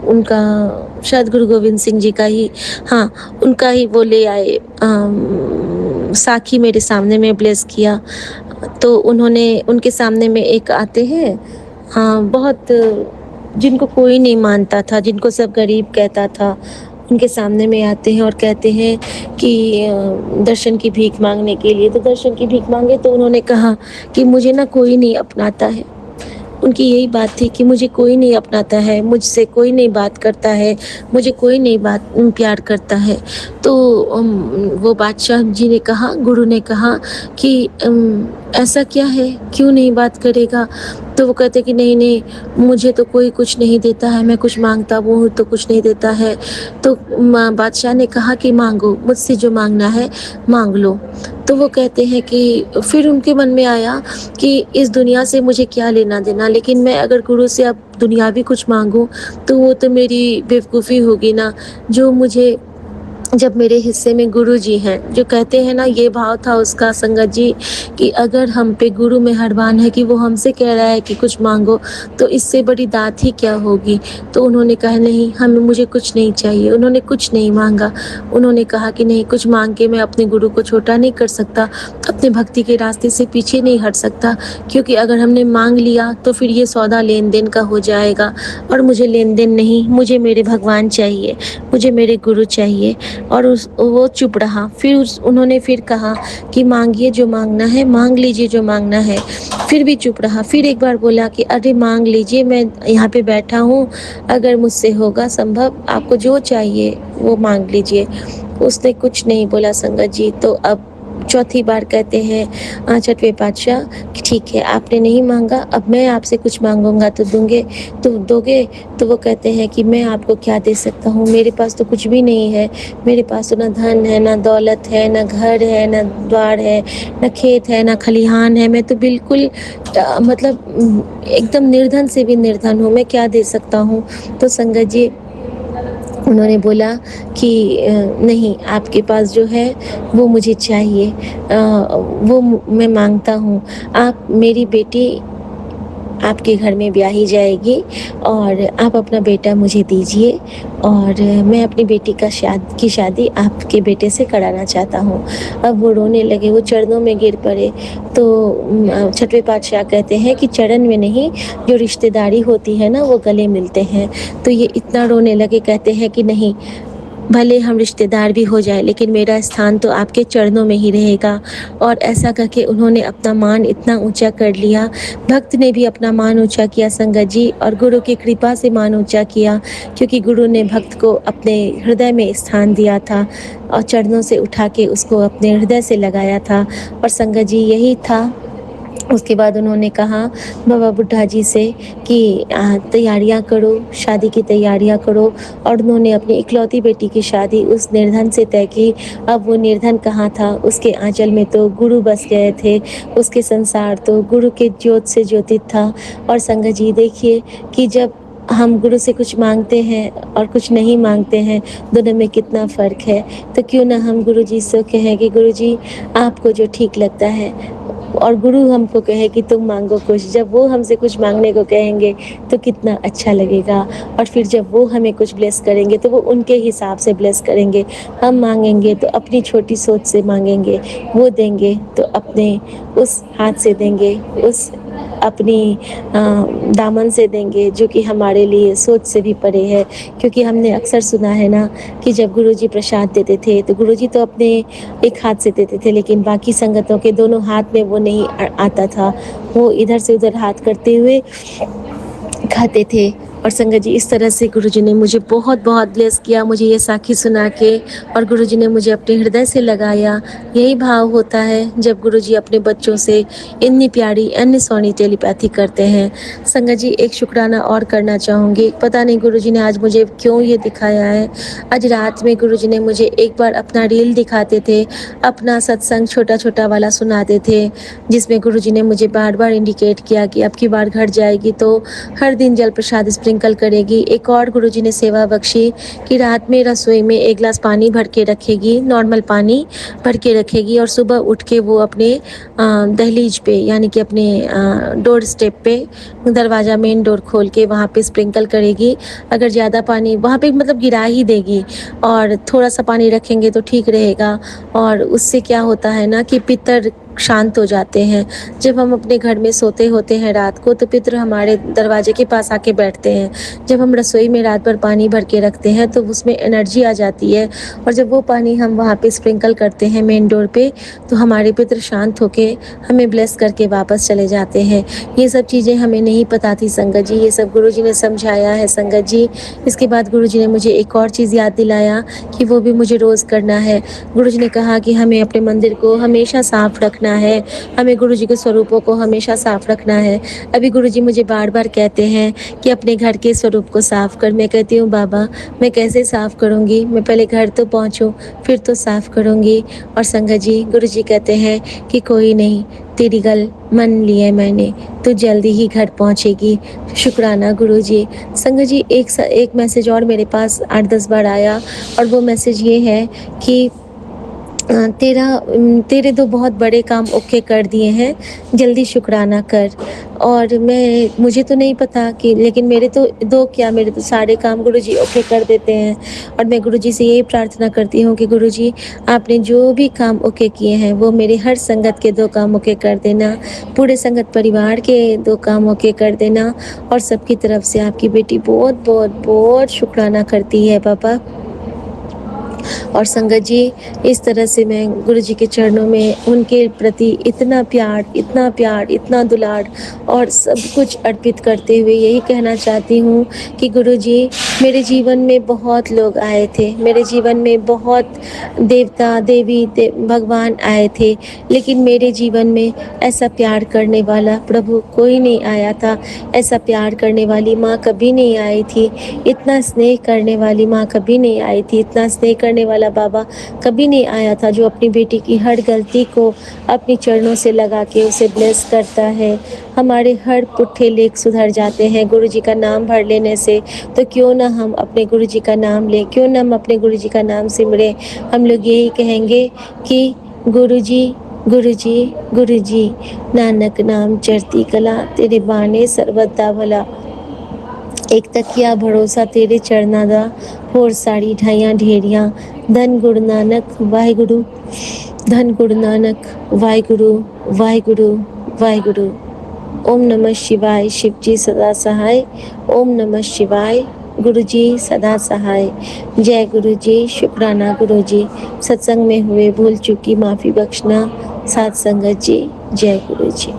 [SPEAKER 3] उनका शायद गुरु गोविंद सिंह जी का ही, हाँ उनका ही वो ले आए, साखी मेरे सामने में ब्लेस किया। तो उन्होंने, उनके सामने में एक आते हैं, हाँ बहुत, जिनको कोई नहीं मानता था, जिनको सब गरीब कहता था, उनके सामने में आते हैं और कहते हैं कि दर्शन की भीख मांगने के लिए। तो दर्शन की भीख मांगे तो उन्होंने कहा कि मुझे ना कोई नहीं अपनाता है। उनकी यही बात थी कि मुझे कोई नहीं अपनाता है, मुझसे कोई नहीं बात करता है, मुझे कोई नहीं प्यार करता है। तो वो बादशाह जी ने कहा, गुरु ने कहा कि ऐसा क्या है, क्यों नहीं बात करेगा? तो वो कहते कि नहीं नहीं, मुझे तो कोई कुछ नहीं देता है, मैं कुछ मांगता हूँ तो कुछ नहीं देता है। तो बादशाह ने कहा कि मांगो, मुझसे जो मांगना है मांग लो। तो वो कहते हैं कि फिर उनके मन में आया कि इस दुनिया से मुझे क्या लेना देना, लेकिन मैं अगर गुरु से अब दुनियावी कुछ मांगूं तो वो तो मेरी बेवकूफ़ी होगी ना। जो मुझे, जब मेरे हिस्से में गुरु जी हैं, जो कहते हैं ना, ये भाव था उसका संगत जी कि अगर हम पे गुरु मेहरबान है कि वो हमसे कह रहा है कि कुछ मांगो, तो इससे बड़ी दात ही क्या होगी। तो उन्होंने कहा नहीं, मुझे कुछ नहीं चाहिए। उन्होंने कुछ नहीं मांगा। उन्होंने कहा कि नहीं, कुछ मांग के मैं अपने गुरु को छोटा नहीं कर सकता, अपने भक्ति के रास्ते से पीछे नहीं हट सकता, क्योंकि अगर हमने मांग लिया तो फिर ये सौदा लेन देन का हो जाएगा, और मुझे लेन देन नहीं, मुझे मेरे भगवान चाहिए, मुझे मेरे गुरु चाहिए। और वो चुप रहा। फिर उन्होंने फिर कहा कि मांगिए जो मांगना है, मांग लीजिए जो मांगना है। फिर भी चुप रहा। फिर एक बार बोला कि अरे मांग लीजिए, मैं यहाँ पे बैठा हूँ, अगर मुझसे होगा संभव, आपको जो चाहिए वो मांग लीजिए। उसने कुछ नहीं बोला संगत जी। तो अब चौथी बार कहते हैं छठवें पातशाह कि ठीक है, आपने नहीं मांगा, अब मैं आपसे कुछ मांगूंगा तो दोगे। तो वो कहते हैं कि मैं आपको क्या दे सकता हूँ, मेरे पास तो कुछ भी नहीं है, मेरे पास तो ना धन है, ना दौलत है, ना घर है, ना द्वार है, ना खेत है, ना खलिहान है, मैं तो बिल्कुल मतलब एकदम निर्धन से भी निर्धन हूँ, मैं क्या दे सकता हूँ। तो संगत जी, उन्होंने बोला कि नहीं, आपके पास जो है वो मुझे चाहिए, वो मैं मांगता हूँ। आप मेरी बेटी आपके घर में ब्याही जाएगी और आप अपना बेटा मुझे दीजिए और मैं अपनी बेटी की शादी आपके बेटे से कराना चाहता हूँ। अब वो रोने लगे, वो चरणों में गिर पड़े। तो छठवें पातशाह कहते हैं कि चरण में नहीं, जो रिश्तेदारी होती है ना, वो गले मिलते हैं। तो ये इतना रोने लगे, कहते हैं कि नहीं, भले हम रिश्तेदार भी हो जाएँ, लेकिन मेरा स्थान तो आपके चरणों में ही रहेगा। और ऐसा करके उन्होंने अपना मान इतना ऊँचा कर लिया। भक्त ने भी अपना मान ऊँचा किया संगत जी, और गुरु की कृपा से मान ऊँचा किया, क्योंकि गुरु ने भक्त को अपने हृदय में स्थान दिया था और चरणों से उठा के उसको अपने हृदय से लगाया था। और संगत जी यही था। उसके बाद उन्होंने कहा बाबा बुड्ढा जी से कि तैयारियां करो, शादी की तैयारियां करो। और उन्होंने अपनी इकलौती बेटी की शादी उस निर्धन से तय की। अब वो निर्धन कहाँ था, उसके आंचल में तो गुरु बस गए थे, उसके संसार तो गुरु के ज्योत से ज्योतित था। और संगत जी देखिए कि जब हम गुरु से कुछ मांगते हैं और कुछ नहीं मांगते हैं, दोनों में कितना फ़र्क है। तो क्यों ना हम गुरु जी से कहें कि गुरु जी आपको जो ठीक लगता है, और गुरु हमको कहे कि तुम मांगो कुछ। जब वो हमसे कुछ मांगने को कहेंगे तो कितना अच्छा लगेगा। और फिर जब वो हमें कुछ ब्लेस करेंगे तो वो उनके हिसाब से ब्लेस करेंगे। हम मांगेंगे तो अपनी छोटी सोच से मांगेंगे, वो देंगे तो अपने उस हाथ से देंगे, उस अपनी दामन से देंगे, जो कि हमारे लिए सोच से भी परे है। क्योंकि हमने अक्सर सुना है ना कि जब गुरुजी प्रसाद देते थे तो गुरुजी तो अपने एक हाथ से देते थे, लेकिन बाकी संगतों के दोनों हाथ में वो नहीं आता था। वो इधर से उधर हाथ करते हुए खाते थे। और संगत जी इस तरह से गुरुजी ने मुझे बहुत बहुत ब्लेस किया, मुझे ये साखी सुना के, और गुरुजी ने मुझे अपने हृदय से लगाया। यही भाव होता है जब गुरुजी अपने बच्चों से इतनी प्यारी अन्य सोनी टेलीपैथी करते हैं। संगत जी एक शुक्राना और करना चाहूँगी। पता नहीं गुरुजी ने आज मुझे क्यों ये दिखाया है। आज रात में गुरुजी ने मुझे एक बार अपना रील दिखाते थे, अपना सत्संग छोटा छोटा वाला सुनाते थे, जिसमें गुरुजी ने मुझे बार बार इंडिकेट किया कि अब की बार घर जाएगी तो हर दिन जल प्रसाद स्प्रिंकल करेगी। एक और गुरुजी ने सेवा बख्शी कि रात में रसोई में एक गिलास पानी भर के रखेगी, नॉर्मल पानी भर के रखेगी, और सुबह उठ के वो अपने दहलीज पे, यानी कि अपने डोर स्टेप पे, दरवाज़ा मेन डोर खोल के वहाँ पे स्प्रिंकल करेगी। अगर ज़्यादा पानी वहाँ पे मतलब गिरा ही देगी, और थोड़ा सा पानी रखेंगे तो ठीक रहेगा। और उससे क्या होता है ना कि पितर शांत हो जाते हैं। जब हम अपने घर में सोते होते हैं रात को तो पितृ हमारे दरवाजे के पास आके बैठते हैं। जब हम रसोई में रात भर पानी भर के रखते हैं तो उसमें एनर्जी आ जाती है, और जब वो पानी हम वहाँ पे स्प्रिंकल करते हैं मेन डोर पे, तो हमारे पितृ शांत होके हमें ब्लेस करके वापस चले जाते हैं। ये सब चीज़ें हमें नहीं पता थी संगत जी, ये सब गुरुजी ने समझाया है संगत जी। इसके बाद गुरुजी ने मुझे एक और चीज़ याद दिलाया कि वो भी मुझे रोज़ करना है। गुरुजी ने कहा कि हमें अपने मंदिर को हमेशा साफ रखना है, हमें गुरुजी के स्वरूपों को हमेशा साफ रखना है। अभी गुरुजी मुझे बार बार कहते हैं कि अपने घर के स्वरूप को साफ कर। मैं कहती हूँ बाबा मैं कैसे साफ करूँगी, मैं पहले घर तो पहुँचूँ फिर तो साफ करूँगी। और संगत जी गुरुजी कहते हैं कि कोई नहीं, तेरी गल मन लिया मैंने, तो जल्दी ही घर पहुँचेगी। शुक्राना गुरुजी। संगत जी एक मैसेज और मेरे पास 8-10 बार आया, और वो मैसेज ये है कि तेरे दो बहुत बड़े काम ओके कर दिए हैं, जल्दी शुक्राना कर। और मुझे तो नहीं पता कि, लेकिन मेरे तो दो क्या, मेरे तो सारे काम गुरुजी ओके कर देते हैं। और मैं गुरुजी से यही प्रार्थना करती हूँ कि गुरुजी आपने जो भी काम ओके किए हैं वो मेरे हर संगत के 2 काम ओके कर देना, पूरे संगत परिवार के 2 काम ओके कर देना। और सबकी तरफ से आपकी बेटी बहुत बहुत बहुत शुक्राना करती है पापा। और संगत जी इस तरह से मैं गुरुजी के चरणों में उनके प्रति इतना प्यार, इतना प्यार, इतना दुलार और सब कुछ अर्पित करते हुए यही कहना चाहती हूँ कि गुरुजी मेरे जीवन में बहुत लोग आए थे, मेरे जीवन में बहुत देवता देवी भगवान आए थे, लेकिन मेरे जीवन में ऐसा प्यार करने वाला प्रभु कोई नहीं आया था। ऐसा प्यार करने वाली माँ कभी नहीं आई थी, इतना स्नेह करने वाली माँ कभी नहीं आई थी, इतना स्नेह करने वाला बाबा कभी नहीं आया था, जो अपनी बेटी की हर गलती को अपने चरणों से लगा के उसे ब्लेस करता है। हमारे हर पुट्ठे लेख सुधर जाते हैं गुरुजी का नाम भर लेने से। तो क्यों ना हम अपने गुरुजी का नाम लें, क्यों ना हम अपने गुरुजी का नाम सिमरें। हम लोग यही कहेंगे कि गुरुजी गुरुजी गुरुजी, नानक नाम चढ़ती कला, तेरे बाने सर्वदा भला। एक तकिया भरोसा तेरे चरना दा, होर साड़ी ढाइयां ढेरियां। धन गुरु नानक वाहिगुरु, धन गुरु नानक वाहिगुरु, वाहिगुरु, वाहिगुरु। ओम नमः शिवाय, शिव जी सदा सहाय। ओम नमः शिवाय, गुरु जी सदा सहाय। जय गुरु जी, शुक्राना गुरु जी। सत्संग में हुए भूल चुकी माफ़ी बख्शना। साथ संगत जी, जय गुरु जी।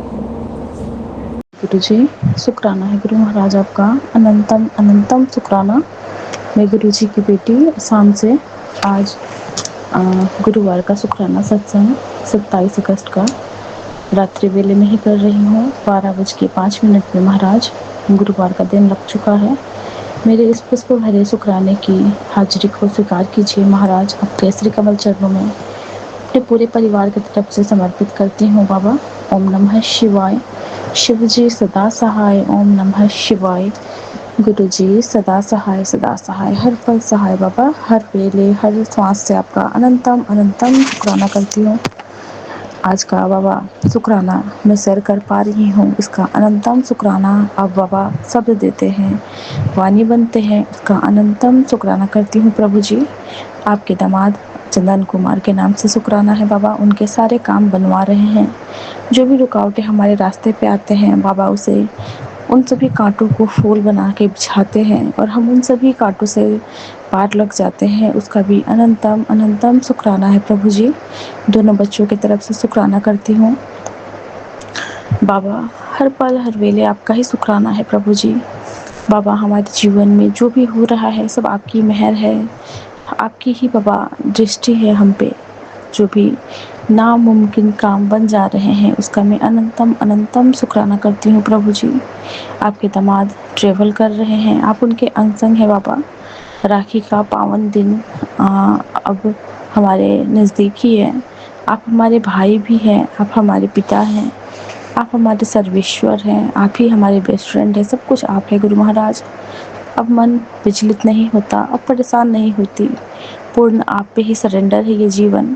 [SPEAKER 4] गुरु जी, शुक्राना है गुरु महाराज आपका, अनंतम अनंतम शुक्राना। मैं गुरु जी की बेटी शाम से आज गुरुवार का शुक्राना सत्संग 27 अगस्त का रात्रि वेले में ही कर रही हूँ। 12:05 में महाराज, गुरुवार का दिन लग चुका है। मेरे इस पुष्प भरे शुक्राने की हाजिरी को स्वीकार कीजिए महाराज। अब केसरी कमल चरणों में अपने पूरे परिवार की तरफ से समर्पित करती हूँ बाबा। ओम नमः शिवाय। शिव जी सदा सहाय। ओम नमः शिवाय। गुरु जी सदा सहाय, सदा सहाय, हर पल सहाय बाबा। हर वेले हर श्वास से आपका अनंतम अनंतम शुक्राना करती हूँ। आज का बाबा शुक्राना मैं शेयर कर पा रही हूँ, इसका अनंतम शुक्राना आप बाबा शब्द देते हैं, वाणी बनते हैं, उसका अनंतम शुक्राना करती हूँ प्रभु जी। आपके दामाद चंदन कुमार के नाम से शुक्राना है बाबा, उनके सारे काम बनवा रहे हैं। जो भी रुकावटें हमारे रास्ते पे आते हैं बाबा, उसे उन सभी कांटों को फूल बना के बिछाते हैं और हम उन सभी कांटों से पार लग जाते हैं। उसका भी अनंतम अनंतम शुक्राना है प्रभु जी। दोनों बच्चों की तरफ से शुक्राना करती हूँ बाबा। हर पल हर वेले आपका ही शुक्राना है प्रभु जी। बाबा, हमारे जीवन में जो भी हो रहा है सब आपकी मेहर है, आपकी ही बाबा दृष्टि है हम पे। जो भी नामुमकिन काम बन जा रहे हैं उसका मैं अनंतम अनंतम शुक्राना करती हूँ प्रभु जी। आपके दामाद ट्रेवल कर रहे हैं, आप उनके अंग संग हैं बाबा। राखी का पावन दिन अब हमारे नज़दीक ही है। आप हमारे भाई भी हैं, आप हमारे पिता हैं, आप हमारे सर्वेश्वर हैं, आप ही हमारे बेस्ट फ्रेंड हैं, सब कुछ आप है गुरु महाराज। अब मन विचलित नहीं होता, अब परेशान नहीं होती, पूर्ण आप पे ही सरेंडर है ये जीवन।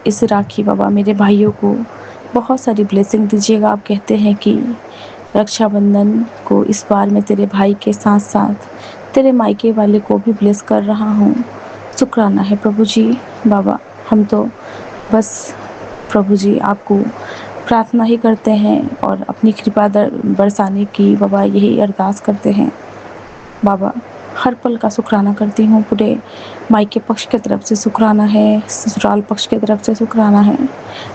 [SPEAKER 4] इस राखी बाबा मेरे भाइयों को बहुत सारी ब्लेसिंग दीजिएगा। आप कहते हैं कि रक्षाबंधन को इस बार मैं तेरे भाई के साथ साथ तेरे मायके वाले को भी ब्लेस कर रहा हूँ। शुक्राना है प्रभु जी। बाबा, हम तो बस प्रभु जी आपको प्रार्थना ही करते हैं और अपनी कृपा बरसाने की बाबा यही अरदास करते हैं बाबा। हर पल का शुक्राना करती हूँ। पूरे मायके पक्ष की तरफ से शुक्राना है, ससुराल पक्ष की तरफ से शुक्राना है।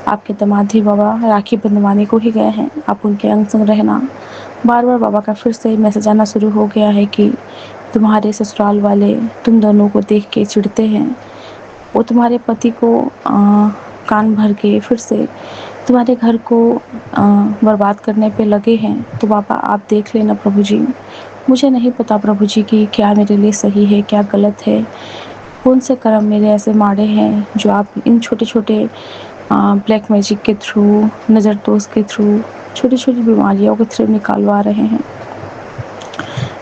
[SPEAKER 4] आपके दामाद ही बाबा राखी बंधवाने को ही गए हैं, आप उनके अंग संग रहना। बार बार बाबा का फिर से मैसेज आना शुरू हो गया है कि तुम्हारे ससुराल वाले तुम दोनों को देख के चिढ़ते हैं, वो तुम्हारे पति को कान भर के फिर से तुम्हारे घर को बर्बाद करने पे लगे हैं। तो बाबा आप देख लेना प्रभु जी। मुझे नहीं पता प्रभु जी कि क्या मेरे लिए सही है क्या गलत है, कौन से कर्म मेरे ऐसे माड़े हैं जो आप इन छोटे छोटे ब्लैक मैजिक के थ्रू, नज़र दोष के थ्रू, छोटी छोटी बीमारियों के थ्रू निकालवा रहे हैं।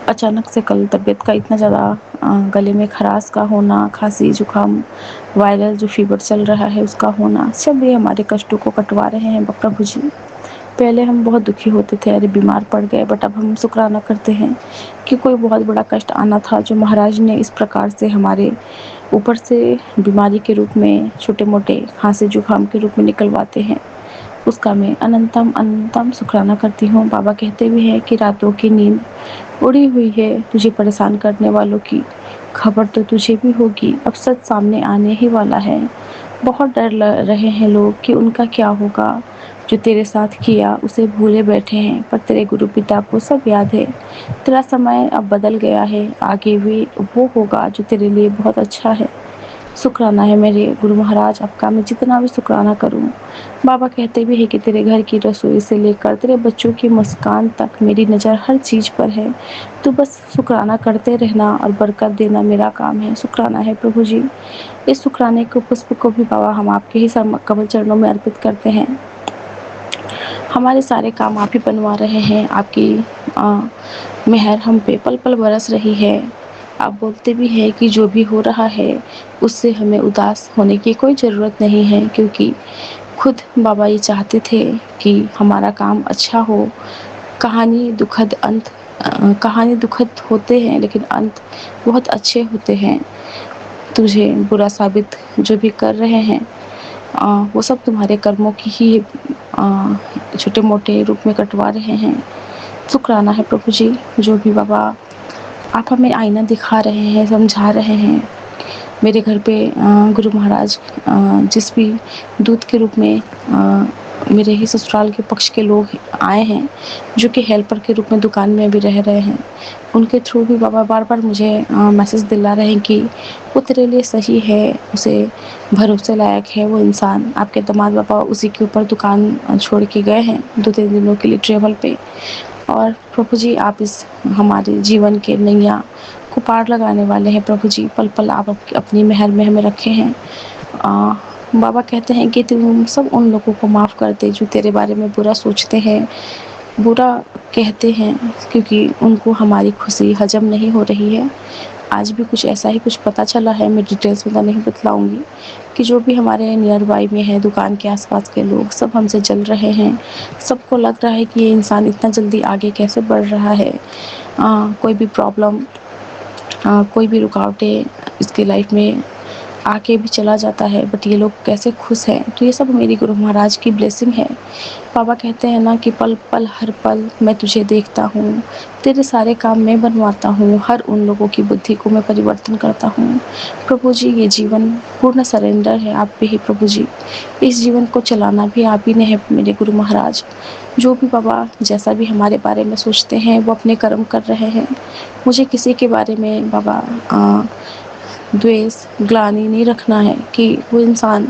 [SPEAKER 4] अचानक से कल तबीयत का इतना ज़्यादा गले में खराश का होना, खांसी जुकाम, वायरल जो फीवर चल रहा है उसका होना, सब ये हमारे कष्टों को कटवा रहे हैं प्रभु जी। पहले हम बहुत दुखी होते थे, अरे बीमार पड़ गए, बट अब हम शुक्राना करते हैं कि कोई बहुत बड़ा कष्ट आना था जो महाराज ने इस प्रकार से हमारे ऊपर से बीमारी के रूप में, छोटे मोटे खांसी जुकाम के रूप में निकलवाते हैं, उसका मैं अनंतम अनंतम शुक्राना करती हूँ। बाबा कहते भी हैं कि रातों की नींद उड़ी हुई है, तुझे परेशान करने वालों की खबर तो तुझे भी होगी, अब सच सामने आने ही वाला है। बहुत डर रहे हैं लोग कि उनका क्या होगा, जो तेरे साथ किया उसे भूले बैठे हैं, पर तेरे गुरु पिता को सब याद है। तेरा समय अब बदल गया है, आगे भी वो होगा जो तेरे लिए बहुत अच्छा है। शुक्राना है मेरे गुरु महाराज आपका, मैं जितना भी शुक्राना करूं। बाबा कहते भी है कि तेरे घर की रसोई से लेकर तेरे बच्चों की मुस्कान तक मेरी नज़र हर चीज़ पर है। तो बस शुक्राना करते रहना और बरकत देना मेरा काम है। शुक्राना है प्रभु जी। इस शुक्राने को पुष्प को भी बाबा हम आपके ही कमल चरणों में अर्पित करते हैं। हमारे सारे काम आप ही बनवा रहे हैं, आपकी मेहर हम पे पल पल बरस रही है। आप बोलते भी हैं कि जो भी हो रहा है उससे हमें उदास होने की कोई ज़रूरत नहीं है, क्योंकि खुद बाबा ये चाहते थे कि हमारा काम अच्छा हो। कहानी दुखद होते हैं लेकिन अंत बहुत अच्छे होते हैं। तुझे बुरा साबित जो भी कर रहे हैं वो सब तुम्हारे कर्मों की ही छोटे मोटे रूप में कटवा रहे हैं। शुक्राना है प्रभु जी, जो भी बाबा आप हमें आईना दिखा रहे हैं, समझा रहे हैं। मेरे घर पे गुरु महाराज जिस भी दूत के रूप में मेरे ही ससुराल के पक्ष के लोग आए हैं, जो कि हेल्पर के रूप में दुकान में भी रह रहे हैं, उनके थ्रू भी बाबा बार बार मुझे मैसेज दिला रहे हैं कि वो तेरे लिए सही है, उसे भरोसे लायक है वो इंसान। आपके दामाद बाबा उसी के ऊपर दुकान छोड़ के गए हैं 2-3 दिनों के लिए ट्रेवल पे। और प्रभु जी आप इस हमारे जीवन के नैया को पार लगाने वाले हैं। प्रभु जी पल पल आप अपनी मेहर में हमें रखे हैं। बाबा कहते हैं कि तुम सब उन लोगों को माफ़ कर दे जो तेरे बारे में बुरा सोचते हैं, बुरा कहते हैं, क्योंकि उनको हमारी खुशी हजम नहीं हो रही है। आज भी कुछ ऐसा ही कुछ पता चला है, मैं डिटेल्स में तो नहीं बतलाऊंगी, कि जो भी हमारे नियर बाई में है, दुकान के आसपास के लोग सब हमसे जल रहे हैं। सबको लग रहा है कि ये इंसान इतना जल्दी आगे कैसे बढ़ रहा है। कोई भी प्रॉब्लम, कोई भी रुकावटें इसकी लाइफ में आके भी चला जाता है, बट ये लोग कैसे खुश हैं। तो ये सब मेरी गुरु महाराज की ब्लेसिंग है। बाबा कहते हैं ना कि पल पल हर पल मैं तुझे देखता हूँ, तेरे सारे काम मैं बनवाता हूँ, हर उन लोगों की बुद्धि को मैं परिवर्तन करता हूँ। प्रभु जी ये जीवन पूर्ण सरेंडर है आप पे ही प्रभु जी। इस जीवन को चलाना भी आप ही ने है मेरे गुरु महाराज। जो भी बाबा जैसा भी हमारे बारे में सोचते हैं वो अपने कर्म कर रहे हैं। मुझे किसी के बारे में बाबा द्वेष ग्लानि नहीं रखना है कि वो इंसान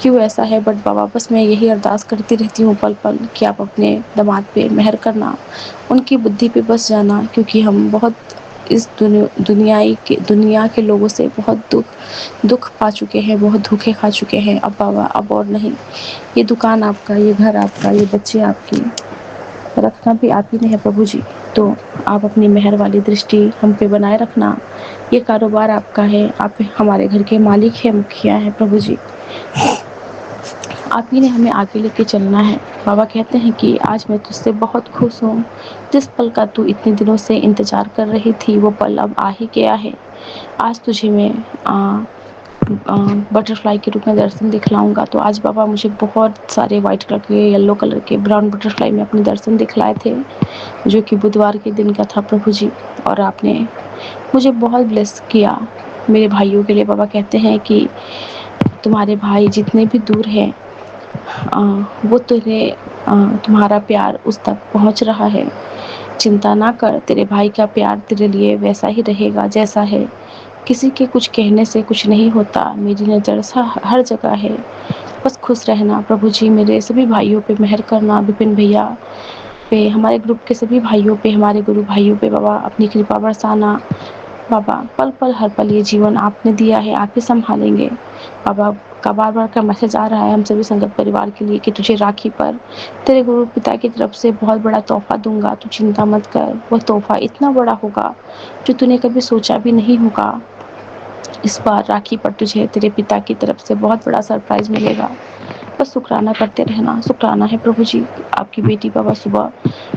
[SPEAKER 4] क्यों ऐसा है, बट बाबा बस मैं यही अरदास करती रहती हूँ पल पल कि आप अपने दामाद पे मेहर करना, उनकी बुद्धि पे बस जाना, क्योंकि हम बहुत इस दुनिया के लोगों से बहुत दुख पा चुके हैं, बहुत धोखे खा चुके हैं। अब बाबा अब और नहीं। ये दुकान आपका, ये घर आपका, ये बच्चे आपकी, रखना भी आप ही ने है प्रभु जी। तो आप अपनी मेहर वाली दृष्टि हम पे बनाए रखना। ये कारोबार आपका है, आप हमारे घर के मालिक हैं, मुखिया हैं प्रभु जी। आप ही ने हमें आगे लेके चलना है। बाबा कहते हैं कि आज मैं तुझसे बहुत खुश हूँ। जिस पल का तू इतने दिनों से इंतज़ार कर रही थी वो पल अब आ ही गया है। आज तुझे मैं बटरफ्लाई के रूप में दर्शन दिखलाऊंगा। तो आज बाबा मुझे बहुत सारे वाइट कलर के, येलो कलर के, ब्राउन बटरफ्लाई में अपने दर्शन दिखलाए थे, जो कि बुधवार के दिन का था प्रभु जी। और आपने मुझे बहुत ब्लेस किया। मेरे भाइयों के लिए बाबा कहते हैं कि तुम्हारे भाई जितने भी दूर हैं वो तुम्हारा प्यार उस तक पहुंच रहा है। चिंता ना कर, तेरे भाई का प्यार तेरे लिए वैसा ही रहेगा जैसा है। किसी के कुछ कहने से कुछ नहीं होता, मेरी नज़र हर जगह है। बस खुश रहना प्रभु जी। मेरे सभी भाइयों पे मेहर करना, विपिन भैया पे, हमारे ग्रुप के सभी भाइयों पे, हमारे गुरु भाइयों पे बाबा अपनी कृपा बरसाना। बाबा पल पल हर पल ये जीवन आपने दिया है, आप ही संभालेंगे। बाबा का बार बार का मैसेज आ रहा है हम सभी संगत परिवार के लिए कि तुझे राखी पर तेरे गुरु पिता की तरफ से बहुत बड़ा तोहफा दूंगा, तू चिंता मत कर। वह तोहफा इतना बड़ा होगा जो तूने कभी सोचा भी नहीं होगा। इस बार राखी पर तुझे तेरे पिता की तरफ से बहुत बड़ा सरप्राइज मिलेगा। बस शुक्राना करते रहना। शुक्राना है प्रभु जी। आपकी बेटी बाबा सुबह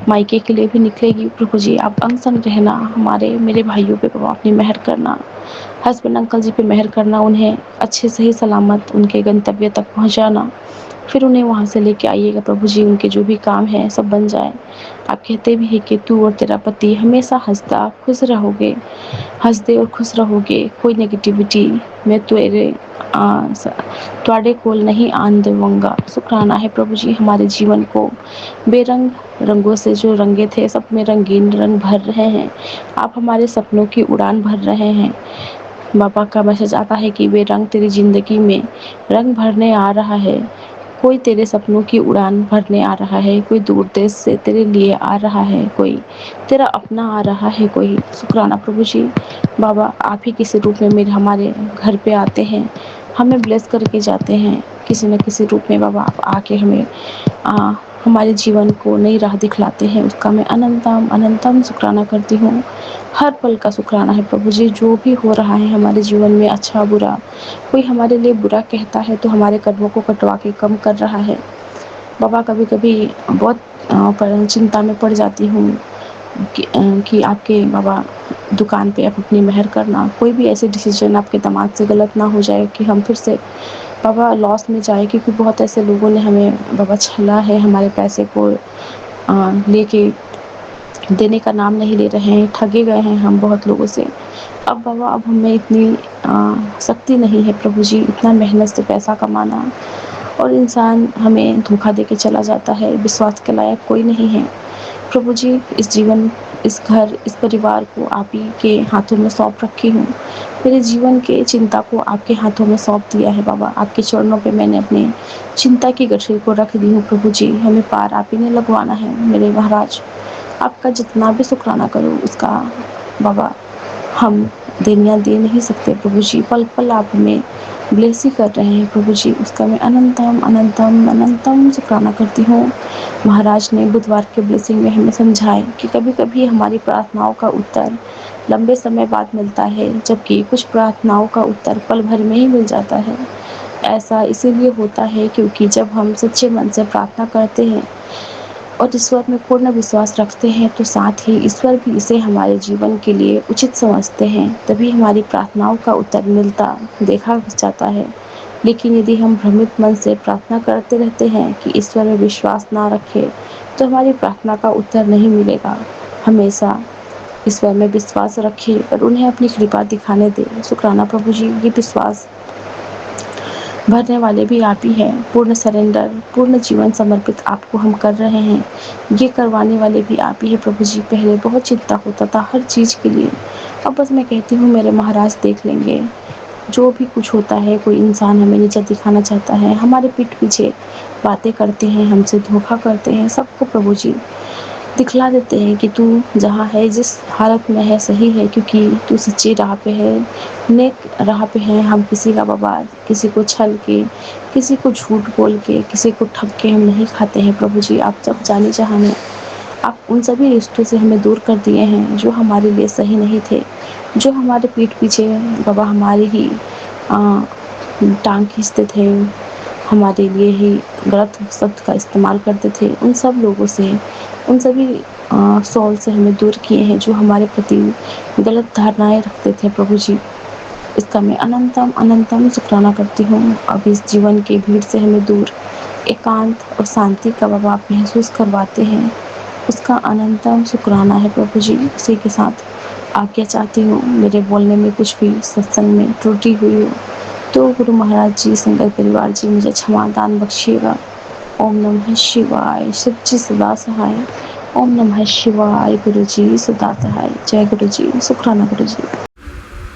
[SPEAKER 4] मायके के लिए भी निकलेगी प्रभु जी। आप अंग संग रहना, मेरे भाइयों पे बाबा अपनी मेहर करना, हस्बैंड अंकल जी पे मेहर करना, उन्हें अच्छे सही सलामत उनके गंतव्य तक पहुंचाना, फिर उन्हें वहाँ से लेके आइएगा प्रभु जी। उनके जो भी काम है सब बन जाए। आप कहते भी हैं कि तू और तेरा पति हमेशा हंसता खुश रहोगे, हंसते और खुश रहोगे। कोई नेगेटिविटी मैं ਤੁਹਾਡੇ ਕੋਲ नहीं आन देवांगा। शुक्राना है प्रभु जी। हमारे जीवन को बेरंग रंगों से जो रंगे थे सब में रंगीन रंग भर रहे हैं। आप हमारे सपनों की उड़ान भर रहे हैं। बाबा का मैसेज आता है कि वे रंग तेरी ज़िंदगी में रंग भरने आ रहा है। कोई तेरे सपनों की उड़ान भरने आ रहा है, कोई दूर देश से तेरे लिए आ रहा है, कोई तेरा अपना आ रहा है, कोई। शुक्राना प्रभु जी। बाबा आप ही किसी रूप में हमारे घर पे आते हैं, हमें ब्लेस करके जाते हैं किसी न किसी रूप में। बाबा आप आके हमें हमारे जीवन को नई राह दिखलाते हैं, उसका मैं अनंतम अनंतम शुक्राना करती हूँ। हर पल का शुक्राना है प्रभु जी, जो भी हो रहा है हमारे जीवन में अच्छा बुरा, कोई हमारे लिए बुरा कहता है तो हमारे कदमों को कटवा के कम कर रहा है। बाबा कभी-कभी बहुत चिंता में पड़ जाती हूँ कि आपके बाबा दुकान पे आप अपनी मेहर करना, कोई भी ऐसे डिसीजन आपके दिमाग से गलत ना हो जाए कि हम फिर से बाबा लॉस में जाए, क्योंकि बहुत ऐसे लोगों ने हमें बाबा छला है, हमारे पैसे को लेके देने का नाम नहीं ले रहे हैं, ठगे गए हैं हम बहुत लोगों से। अब बाबा अब हमें इतनी शक्ति नहीं है प्रभु जी, इतना मेहनत से पैसा कमाना, और इंसान हमें धोखा देके चला जाता है, विश्वास के लायक कोई नहीं है। प्रभु जी, इस जीवन, इस घर, इस परिवार को आप ही के हाथों में सौंप रखी हूँ। मेरे जीवन के चिंता को आपके हाथों में सौंप दिया है बाबा, आपके चरणों पे मैंने अपनी चिंता की गठरी को रख दी हूँ प्रभु जी, हमें पार आप ही ने लगवाना है मेरे महाराज। आपका जितना भी शुक्राना करो उसका बाबा हम देनिया दे नहीं सकते प्रभु जी, पल पल आप हमें ब्लेस ही कर रहे हैं प्रभु जी, उसका मैं अनंतम अनंतम अनंतम शुक्राना करती हूँ। महाराज ने बुधवार के ब्लेसिंग में हमें समझाए कि कभी कभी हमारी प्रार्थनाओं का उत्तर लंबे समय बाद मिलता है, जबकि कुछ प्रार्थनाओं का उत्तर पल भर में ही मिल जाता है। ऐसा इसीलिए होता है क्योंकि जब हम सच्चे मन से प्रार्थना करते हैं और ईश्वर में पूर्ण विश्वास रखते हैं, तो साथ ही ईश्वर भी इसे हमारे जीवन के लिए उचित समझते हैं, तभी हमारी प्रार्थनाओं का उत्तर मिलता देखा जाता है। लेकिन यदि हम भ्रमित मन से प्रार्थना करते रहते हैं कि ईश्वर में विश्वास ना रखें, तो हमारी प्रार्थना का उत्तर नहीं मिलेगा। हमेशा ईश्वर में विश्वास रखें और उन्हें अपनी कृपा दिखाने दें। शुक्राना प्रभु जी, ये विश्वास भरने वाले भी आप ही हैं। पूर्ण सरेंडर, पूर्ण जीवन समर्पित आपको हम कर रहे हैं, ये करवाने वाले भी आप ही हैं प्रभु जी। पहले बहुत चिंता होता था हर चीज़ के लिए, अब बस मैं कहती हूँ मेरे महाराज देख लेंगे। जो भी कुछ होता है, कोई इंसान हमें नीचा दिखाना चाहता है, हमारे पीठ पीछे बातें करते हैं, हमसे धोखा करते हैं, सबको प्रभु जी दिखला देते हैं कि तू जहाँ है, जिस हालत में है सही है, क्योंकि तू सच्ची राह पे है, नेक राह पे है। हम किसी का बाबा, किसी को छल के, किसी को झूठ बोल के, किसी को ठग के हम नहीं खाते हैं प्रभु जी। आप सब जाने जहाने, आप उन सभी रिश्तों से हमें दूर कर दिए हैं जो हमारे लिए सही नहीं थे, जो हमारे पीठ पीछे बाबा हमारी ही टांग खींचते थे, हमारे लिए ही गलत शब्द का इस्तेमाल करते थे। उन सब लोगों से, उन सभी सोल से हमें दूर किए हैं जो हमारे प्रति गलत धारणाएं रखते थे प्रभु जी। इसका मैं अनंतम अनंतम शुक्राना करती हूँ। अब इस जीवन के भीड़ से हमें दूर एकांत और शांति का बाबा आप महसूस करवाते हैं, उसका अनंतम शुक्राना है प्रभु जी। उसी के साथ आज्ञा चाहती हूँ, मेरे बोलने में कुछ भी सत्संग में त्रुटि हुई हो तो गुरु महाराज जी, संगत परिवार जी मुझे क्षमा दान बख्शिएगा। ओम नमः शिवाय, शिव जी सदा सहाय। ओम नमः शिवाय, गुरु जी सदा सहाय। जय गुरु जी, शुक्राना गुरु जी।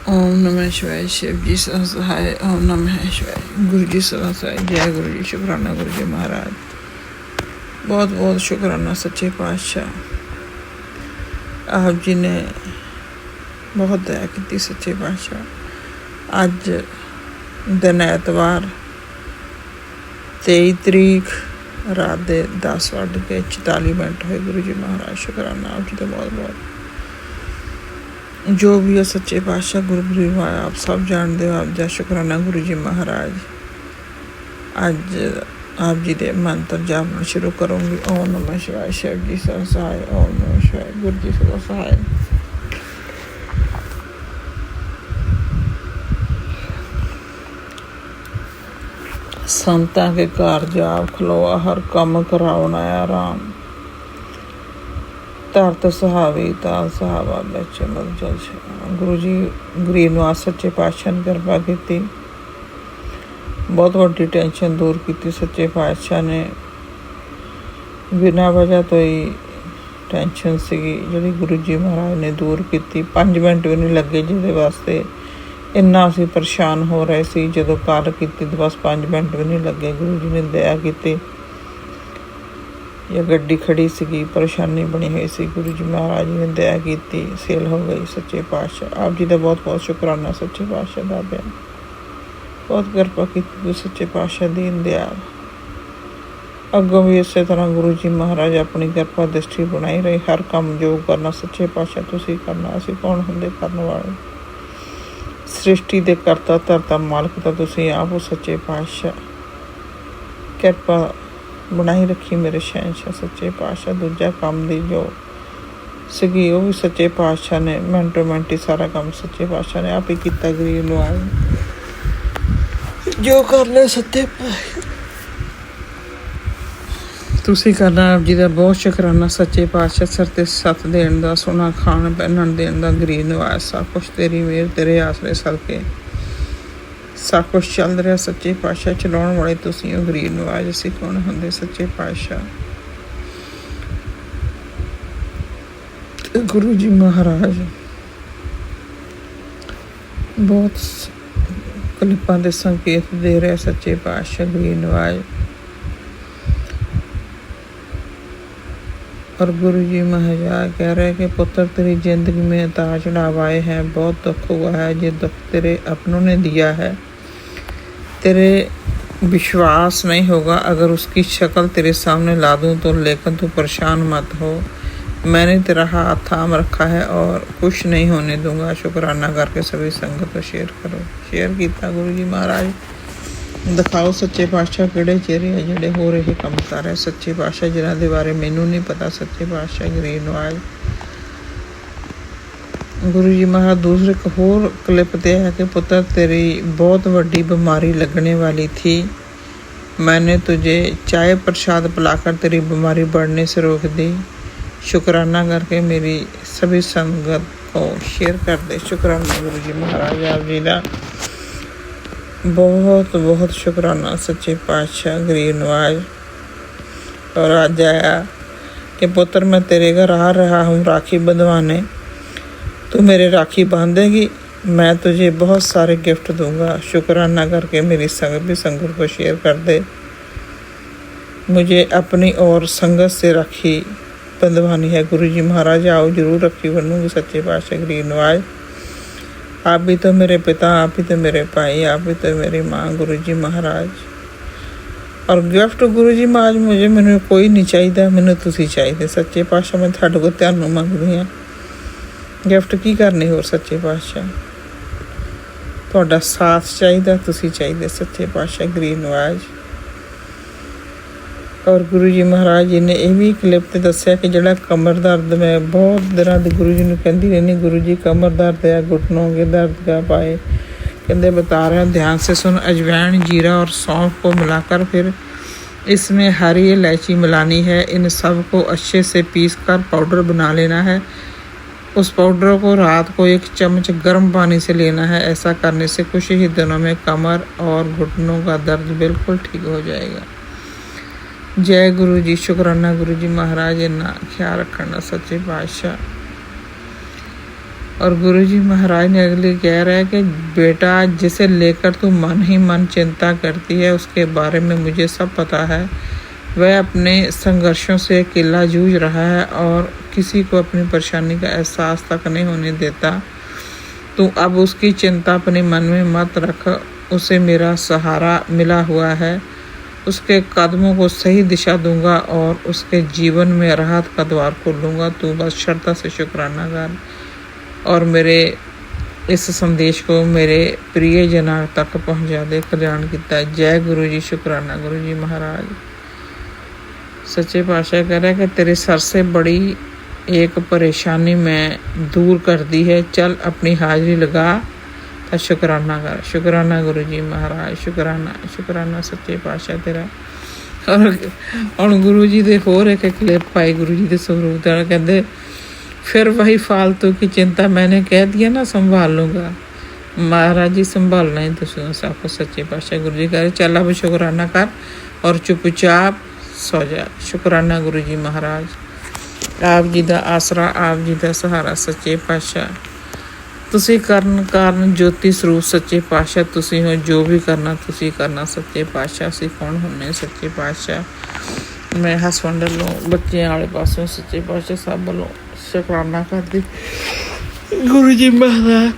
[SPEAKER 5] ओम नमः शिवाय, शिव जी सदा सहाय। ओम नमः शिवाय, गुरु जी सदा सहाय। जय गुरु जी, शुक्राना गुरु जी महाराज, बहुत बहुत शुक्राना सच्चे पातशाह। आप जी ने बहुत दया की सच्चे पातशाह। अज दिन एतवार 23 तरीक रात के 10:44 हुए। गुरु जी महाराज शुक्राना आप जी का बहुत बहुत। जो भी है सच्चे पातशाह गुरु परिवार आप सब जानते हो, आप जा शुक्राना गुरु जी महाराज। अज आप जी के मंत्र जापना शुरू करूँगी। ओम नमः शिवाय, शिव जी सदा सहाय। ओम नमः शिवाय, गुरु जी सदा सहाय। संतां के कारज आप खलोआ, हर कम करावना आराम। धरत सुहावी ताल सुहावा बिच अमृत जल छाया। गुरु जी गरीब नवाज सच्चे पातशाह ने कृपा की, बहुत वड्डी टेंशन दूर की सच्चे पातशाह ने। बिना वजह तो ही टेंशन सी जी गुरु जी महाराज ने दूर की। 5 मिनट भी नहीं लगे जिहदे वास्ते इन्ना असीं परेशान हो रहे सी। जदों कॉल की तो बस 5 मिनट भी नहीं लगे, गुरु जी ने दया की। या गड्डी खड़ी सी, परेशानी बनी हुई सी, गुरु जी महाराज जी ने दया की, सेल हो गई। सच्चे पातशाह आप जी का बहुत बहुत शुक्राना सच्चे पातशाह दादा, बहुत कृपा की सच्चे पातशाह दीन दयाल। ਅੱਗੋਂ ਵੀ ਇਸੇ ਤਰ੍ਹਾਂ ਗੁਰੂ ਜੀ ਮਹਾਰਾਜ ਆਪਣੀ ਕਿਰਪਾ ਦ੍ਰਿਸ਼ਟੀ ਬਣਾਈ ਰਹੇ। ਹਰ ਕੰਮ ਜੋ ਕਰਨਾ ਸੱਚੇ ਪਾਤਸ਼ਾਹ ਤੁਸੀਂ ਕਰਨਾ, ਅਸੀਂ ਕੌਣ ਹੁੰਦੇ ਕਰਨ ਵਾਲੇ। ਸ੍ਰਿਸ਼ਟੀ ਦੇ ਕਰਤਾ ਧਰਤਾ ਮਾਲਕ ਤਾਂ ਤੁਸੀਂ ਆਪ ਹੋ ਸੱਚੇ ਪਾਤਸ਼ਾਹ। ਕਿਰਪਾ ਬਣਾਈ ਰੱਖੀ ਮੇਰੇ ਸ਼ਹਿਨਸ਼ਾਹ ਸੱਚੇ ਪਾਤਸ਼ਾਹ। ਦੂਜਾ ਕੰਮ ਦੀ ਜੋ ਸੀਗੀ ਉਹ ਵੀ ਸੱਚੇ ਪਾਤਸ਼ਾਹ ਨੇ ਮਿੰਟੋ ਮਿੰਟ ਹੀ ਸਾਰਾ ਕੰਮ ਸੱਚੇ ਪਾਤਸ਼ਾਹ ਨੇ ਆਪ ਹੀ ਕੀਤਾ। ਗਰੀਬ ਨੂੰ ਆਏ ਜੋ ਕਰ ਲਿਆ ਸੱਚੇ ਪਾਤਸ਼ਾਹ ਤੁਸੀਂ ਕਰਨਾ। ਆਪ ਜੀ ਦਾ ਬਹੁਤ ਸ਼ੁਕਰਾਨਾ ਸੱਚੇ ਪਾਤਸ਼ਾਹ। ਸਿਰ ਤੇ ਸੱਤ ਦੇਣ ਦਾ, ਸੋਨਾ ਖਾਣ ਪਹਿਨਣ ਦੇਣ ਦਾ, ਗਰੀਬ ਨਵਾਜ਼ ਸਭ ਕੁਛ ਤੇਰੀ ਮਿਹਰ ਤੇਰੇ ਆਸਰੇ ਸਦਕੇ ਸਭ ਕੁਛ ਚੱਲ ਰਿਹਾ ਸੱਚੇ ਪਾਤਸ਼ਾਹ। ਚਲਾਉਣ ਵਾਲੇ ਤੁਸੀਂ ਹੋ, ਗਰੀਬ ਨਵਾਜ਼ ਅਸੀਂ ਕੌਣ ਹੁੰਦੇ ਸੱਚੇ ਪਾਤਸ਼ਾਹ। ਗੁਰੂ ਜੀ ਮਹਾਰਾਜ ਬਹੁਤ ਕਲਿਪਾਂ ਦੇ ਸੰਕੇਤ ਦੇ ਰਿਹਾ ਸੱਚੇ ਪਾਤਸ਼ਾਹ ਗਰੀਬ ਨਵਾਜ਼। और गुरु जी महाराज कह रहे हैं कि पुत्र तेरी ज़िंदगी में उतार चढ़ाव आए हैं, बहुत दुख हुआ है। ये दुख तेरे अपनों ने दिया है, तेरे विश्वास नहीं होगा अगर उसकी शक्ल तेरे सामने ला दूँ तो, लेकिन तू परेशान मत हो। मैंने तेरा हाथ थाम रखा है और कुछ नहीं होने दूंगा। शुक्राना करके सभी संगत को शेयर करो। शेयर किया गुरु जी महाराज। ਦਿਖਾਓ ਸੱਚੇ ਪਾਤਸ਼ਾਹ ਕਿਹੜੇ ਚਿਹਰੇ ਆ ਜਿਹੜੇ ਹੋ ਰਹੇ ਕੰਮ ਕਰ ਰਹੇ ਸੱਚੇ ਪਾਤਸ਼ਾਹ, ਜਿਨ੍ਹਾਂ ਦੇ ਬਾਰੇ ਮੈਨੂੰ ਨਹੀਂ ਪਤਾ ਸੱਚੇ ਪਾਤਸ਼ਾਹ। ਗਰੀਬ ਨਵਾਜ਼ ਗੁਰੂ ਜੀ ਮਹਾਰਾਜ ਦੂਸਰੇ ਇੱਕ ਹੋਰ ਕਲਿੱਪ ਤੇ ਹੈ ਕਿ ਪੁੱਤਰ तेरी बहुत बड़ी बीमारी लगने वाली थी, मैंने तुझे चाय प्रसाद पिलाकर तेरी बीमारी बढ़ने से रोक दी। शुक्राना करके मेरी सभी संगत को शेयर कर दे। शुक्राना गुरु जी महाराज आप जी का बहुत बहुत शुक्राना सच्चे पातशाह गरीब नवाज। और आज आया कि पुत्र मैं तेरे घर आ रहा हूँ राखी बंधवाने, तू मेरे राखी बांधेगी, मैं तुझे बहुत सारे गिफ्ट दूंगा। शुक्राना करके मेरी संगत भी संगत को शेयर कर दे। मुझे अपनी और संगत से राखी बंधवानी है। गुरु जी महाराज आओ जरूर राखी बंधूंगी सच्चे पातशाह गरीब नवाज। आप भी तो मेरे पिता, आप भी तो मेरे भाई, आप भी तो मेरी माँ गुरु जी महाराज। और गिफ्ट गुरु जी महाराज मुझे मैंने कोई नहीं चाहिए, मैंने तुसी चाहिए सच्चे पातशाह। मैं थाडे को ਤੁਹਾਨੂੰ ਮੰਗਦੀ ਹਾਂ ਗਿਫਟ ਕੀ ਕਰਨੀ ਹੋਰ ਸੱਚੇ ਪਾਤਸ਼ਾਹ। ਤੁਹਾਡਾ ਸਾਥ ਚਾਹੀਦਾ, ਤੁਸੀਂ ਚਾਹੀਦੇ ਸੱਚੇ ਪਾਤਸ਼ਾਹ ਗਰੀਬ ਨਵਾਜ਼। ਔਰ ਗੁਰੂ ਜੀ ਮਹਾਰਾਜ ਜੀ ਨੇ ਇਹ ਵੀ ਕਲਿੱਪ ਤੇ ਦੱਸਿਆ ਕਿ ਜਿਹੜਾ ਕਮਰ ਦਰਦ ਮੈਂ ਬਹੁਤ ਦਿਨਾਂ ਦੀ ਗੁਰੂ ਜੀ ਨੂੰ ਕਹਿੰਦੀ ਰਹਿੰਦੀ, ਗੁਰੂ जी कमर दर्द है, घुटनों के दर्द का पाए, कहते बता रहे हैं ध्यान से सुन। अजवाइन, जीरा और सौंफ को मिलाकर फिर इसमें हरी इलायची मिलानी है। इन सब को अच्छे से पीस कर पाउडर बना लेना है। उस पाउडर को रात को 1 चम्मच गर्म पानी से लेना है। ऐसा करने से कुछ ही दिनों में कमर और घुटनों का दर्द बिल्कुल ठीक हो जाएगा। जय गुरु जी। शुक्राना गुरु जी महाराज इन्ना ख्याल रखना सच्चे पातशाह। और गुरु जी महाराज ने अगले कह रहा है कि बेटा जिसे लेकर तू मन ही मन चिंता करती है उसके बारे में मुझे सब पता है। वह अपने संघर्षों से अकेला जूझ रहा है और किसी को अपनी परेशानी का एहसास तक नहीं होने देता। तू अब उसकी चिंता अपने मन में मत रख, उसे मेरा सहारा मिला हुआ है। उसके कदमों को सही दिशा दूंगा और उसके जीवन में राहत का द्वार खोलूँगा। तू बस श्रद्धा से शुक्राना कर और मेरे इस संदेश को मेरे प्रिय जना तक पहुँचा दे। कल्याण किया। जय गुरु जी। शुक्राना गुरु जी महाराज। सच्चे पातशाह कह रहा है कि तेरे सर से बड़ी एक परेशानी मैं दूर कर दी है, चल अपनी हाजिरी लगा तो शुक्राना कर। शुक्राना गुरु जी महाराज। शुक्राना शुक्राना सच्चे पातशाह तेरा। और गुरु जी दे होर एक क्लिप पाई गुरु जी के स्वरूप का, कहते फिर वही फालतू की चिंता मैंने कह दिया ना संभाल लूँगा। महाराज जी संभालना ही तो सब कुछ सच्चे पातशाह गुरु जी कह रहे चल अब शुक्राना कर और चुपचाप सो जा। शुक्राना गुरु जी महाराज। आप जी का आसरा, आप जी का सहारा सच्चे पातशाह। ਤੁਸੀਂ ਕਰਨ ਕਾਰਨ ਜੋਤੀ ਸਰੂਪ ਸੱਚੇ ਪਾਤਸ਼ਾਹ ਤੁਸੀਂ ਹੋ। ਜੋ ਵੀ ਕਰਨਾ ਤੁਸੀਂ ਕਰਨਾ ਸੱਚੇ ਪਾਤਸ਼ਾਹ। ਅਸੀਂ ਕੌਣ ਹੁੰਨੇ ਸੱਚੇ ਪਾਤਸ਼ਾਹ। ਮੈਂ ਹਸਬੈਂਡ ਵੱਲੋਂ ਬੱਚਿਆਂ ਵਾਲੇ ਪਾਸੋਂ ਸੱਚੇ ਪਾਤਸ਼ਾਹ ਸਭ ਵੱਲੋਂ ਸ਼ੁਕਰਾਨਾ ਕਰਦੀ। ਗੁਰੂ ਜੀ ਮਹਾਰਾਜ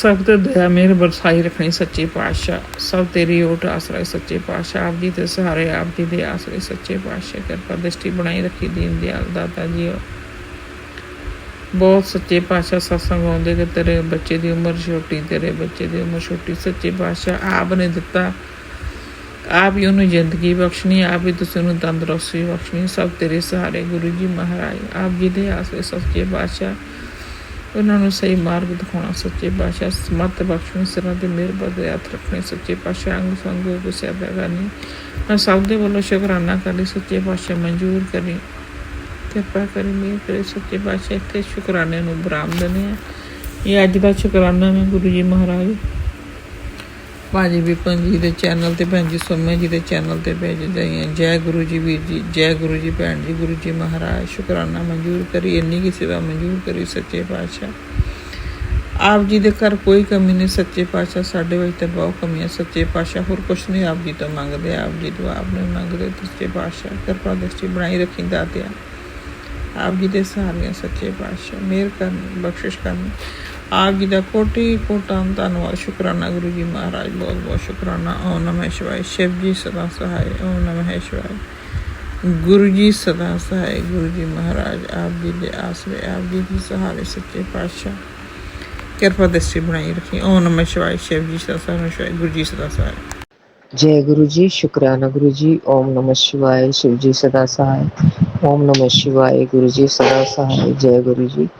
[SPEAKER 5] सब ਤੇ ਦਇਆ ਮਿਹਰ ਬਰਸਾਈ ਰੱਖਣੀ ਸੱਚੇ ਪਾਤਸ਼ਾਹ। ਸਭ ਤੇਰੀ ਓਟ ਆਸਰਾ ਸੱਚੇ ਪਾਤਸ਼ਾਹ। ਆਪ ਜੀ ਦੇ ਸਹਾਰੇ, ਆਪ ਜੀ ਦੇ ਆਸਰੇ ਸੱਚੇ ਪਾਤਸ਼ਾਹ। ਕਿਰਪਾ ਦ੍ਰਿਸ਼ਟੀ ਬਣਾਈ ਰੱਖੀ ਦੀਨ ਦਿਆਲ ਦਾਤਾ ਜੀ। ਬਹੁਤ ਸੱਚੇ ਪਾਤਸ਼ਾਹ ਸਤਸੰਗ ਆਉਂਦੇ ਕਿ ਤੇਰੇ ਬੱਚੇ ਦੀ ਉਮਰ ਛੋਟੀ, ਤੇਰੇ ਬੱਚੇ ਦੀ ਉਮਰ ਛੋਟੀ। ਸੱਚੇ ਪਾਤਸ਼ਾਹ ਆਪ ਨੇ ਦਿੱਤਾ, ਆਪ ਹੀ ਉਹਨੂੰ ਜ਼ਿੰਦਗੀ ਬਖਸ਼ਣੀ, ਆਪ ਹੀ ਤੁਸੀਂ ਉਹਨੂੰ ਤੰਦਰੁਸਤੀ ਬਖਸ਼ਣੀ। ਸਭ ਤੇਰੇ ਸਹਾਰੇ ਗੁਰੂ ਜੀ ਮਹਾਰਾਜ, ਆਪ ਜੀ ਦੇ ਆਸਰੇ ਸੱਚੇ ਪਾਤਸ਼ਾਹ। ਉਹਨਾਂ ਨੂੰ ਸਹੀ ਮਾਰਗ ਦਿਖਾਉਣਾ ਸੱਚੇ ਪਾਤਸ਼ਾਹ। ਸਮੱਤ ਬਖਸ਼ਣੀ, ਸਿਰਾਂ 'ਤੇ ਮਿਹਰ ਬਰਦੇ ਹੱਥ ਰੱਖਣੇ ਸੱਚੇ ਪਾਤਸ਼ਾਹ। ਅੰਗ ਸੰਗ ਹੋ ਗੁੱਸੇ ਅਦਾ ਕਰਨੀ। ਮੈਂ ਸਭ ਦੇ ਵੱਲੋਂ ਸ਼ੁਕਰਾਨਾ ਕਰੀ ਸੱਚੇ ਪਾਤਸ਼ਾਹ। ਮਨਜ਼ੂਰ ਕਰੀ, ਕਿਰਪਾ ਕਰੀ, ਮਿਹਰ ਕਰੀ ਸੱਚੇ ਪਾਤਸ਼ਾਹ। ਇੱਥੇ ਸ਼ੁਕਰਾਨੇ ਨੂੰ ਬਰਾਮ ਦਿੰਦੇ ਹਾਂ। ਇਹ ਅੱਜ ਦਾ ਸ਼ੁਕਰਾਨਾ ਮੈਂ ਗੁਰੂ ਜੀ ਮਹਾਰਾਜ ਭਾਜੀ ਵਿਪਨ ਜੀ ਦੇ ਚੈਨਲ 'ਤੇ, ਭੈਣ ਜੀ ਸੋਮਿਆ ਜੀ ਦੇ ਚੈਨਲ 'ਤੇ ਭੇਜਦਾ ਹੀ ਹਾਂ। ਜੈ ਗੁਰੂ ਜੀ ਵੀਰ ਜੀ, ਜੈ ਗੁਰੂ ਜੀ ਭੈਣ ਜੀ। ਗੁਰੂ ਜੀ ਮਹਾਰਾਜ ਸ਼ੁਕਰਾਨਾ ਮਨਜ਼ੂਰ ਕਰੀ, ਇੰਨੀ ਕੀ ਸੇਵਾ ਮਨਜ਼ੂਰ ਕਰੀ ਸੱਚੇ ਪਾਤਸ਼ਾਹ। ਆਪ ਜੀ ਦੇ ਘਰ ਕੋਈ ਕਮੀ ਨਹੀਂ ਸੱਚੇ ਪਾਤਸ਼ਾਹ। ਸਾਡੇ ਵਿੱਚ ਤਾਂ ਬਹੁਤ ਕਮੀਆਂ ਸੱਚੇ ਪਾਤਸ਼ਾਹ। ਹੋਰ ਕੁਛ ਨਹੀਂ ਆਪ ਜੀ ਤੋਂ ਮੰਗਦੇ, ਆਪ ਜੀ ਤੋਂ ਆਪ ਨਹੀਂ ਮੰਗਦੇ ਸੱਚੇ ਪਾਤਸ਼ਾਹ। ਕਿਰਪਾ ਦ੍ਰਿਸ਼ਟੀ ਬਣਾਈ ਰੱਖੀ ਦਾਤਿਆ। ਆਪ ਜੀ ਦੇ ਸਹਾਰੇ ਸੱਚੇ ਪਾਤਸ਼ਾਹ। ਮਿਹਰ ਕਰਨੀ, ਬਖਸ਼ਿਸ਼ ਕਰਨੀ। ਆਪ ਜੀ ਦਾ ਕੋਟि ਕੋਟਾਂ ਧੰਨਵਾਦ, ਸ਼ੁਕਰਾਨਾ ਗੁਰੂ ਜੀ ਮਹਾਰਾਜ। ਬਹੁਤ ਬਹੁਤ ਸ਼ੁਕਰਾਨਾ। ਓਮ ਨਮः ਸ਼ਿਵਾय। शिव जी सदा सहाय। ओम नमः शिवाय। गुरु जी सदा सहाय। गुरु जी महाराज आप जी के आसरे, आप जी के सहारे सच्चे पातशाह। किरपा दृष्टि बनाई रखी। ओम नमः शिवाय। शिव जी सदा सहाय। गुरु जी सदा सहाय।
[SPEAKER 6] जय गुरु जी, शुक्राना गुरु जी। ओम नमः शिवाय। शिव जी सदा सहाय। ओम नमः शिवाय। गुरु जी सदा सहाय। जय गुरु जी।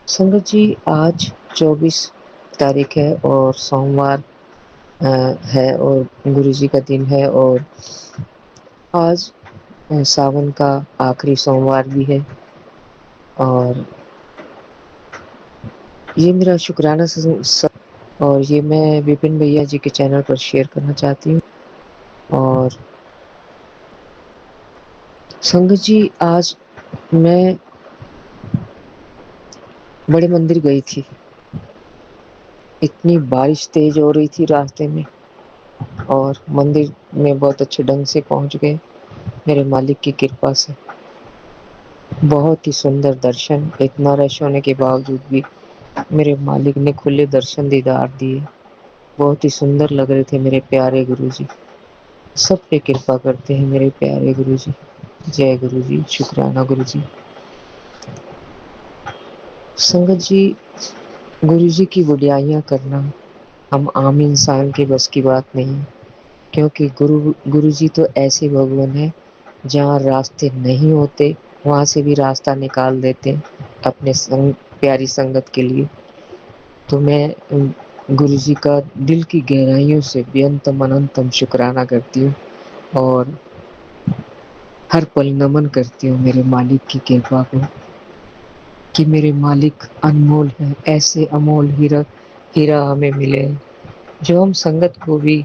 [SPEAKER 6] संगत जी, आज 24 तारीख है और सोमवार है और गुरु जी का दिन है और आज सावन का आखिरी सोमवार भी है और ये मेरा शुक्राना और ये मैं विपिन भैया जी के चैनल पर शेयर करना चाहती हूँ। और संगत जी, आज मैं बड़े मंदिर गई थी। इतनी बारिश तेज हो रही थी रास्ते में और मंदिर में बहुत अच्छे ढंग से पहुंच गए मेरे मालिक की कृपा से। बहुत ही सुंदर दर्शन, इतना रश होने के बावजूद भी मेरे मालिक ने खुले दर्शन दीदार दिए। बहुत ही सुंदर लग रहे थे मेरे प्यारे गुरु जी। सब पे कृपा करते हैं मेरे प्यारे गुरु जी। जय गुरु जी, शुक्राना गुरु जी। संगत जी, गुरु जी की बुराइयां करना हम आम इंसान के बस की बात नहीं, क्योंकि गुरु जी तो ऐसे भगवान हैं जहाँ रास्ते नहीं होते वहाँ से भी रास्ता निकाल देते अपने प्यारी संगत के लिए। तो मैं गुरु जी का दिल की गहराइयों से बेअंतम अनंतम शुक्राना करती हूँ और हर पल नमन करती हूँ मेरे मालिक की कृपा को कि मेरे मालिक अनमोल है। ऐसे अमोल हीरा हमें मिले जो हम संगत को भी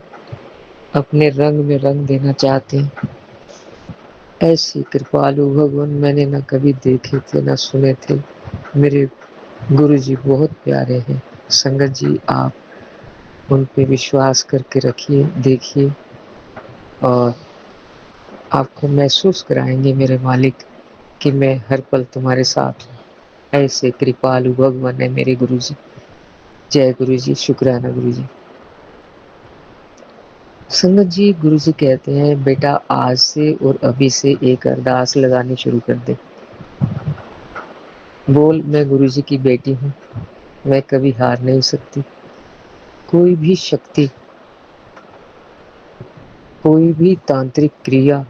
[SPEAKER 6] अपने रंग में रंग देना चाहते हैं। ऐसी कृपालु भगवान मैंने न कभी देखे थे न सुने थे। मेरे गुरु जी बहुत प्यारे हैं। संगत जी, आप उन पे विश्वास करके रखिए, देखिए और आपको महसूस कराएंगे मेरे मालिक कि मैं हर पल तुम्हारे साथ हूँ। ऐसे कृपालु भगवान है मेरे गुरु जी। जय गुरु जी, शुक्राना गुरु जी। संगत जी, गुरु जी कहते हैं बेटा आज से और अभी से एक अरदास लगानी शुरू कर दे। बोल, मैं गुरु जी की बेटी हूँ, मैं कभी हार नहीं सकती। कोई भी शक्ति, कोई भी तांत्रिक क्रिया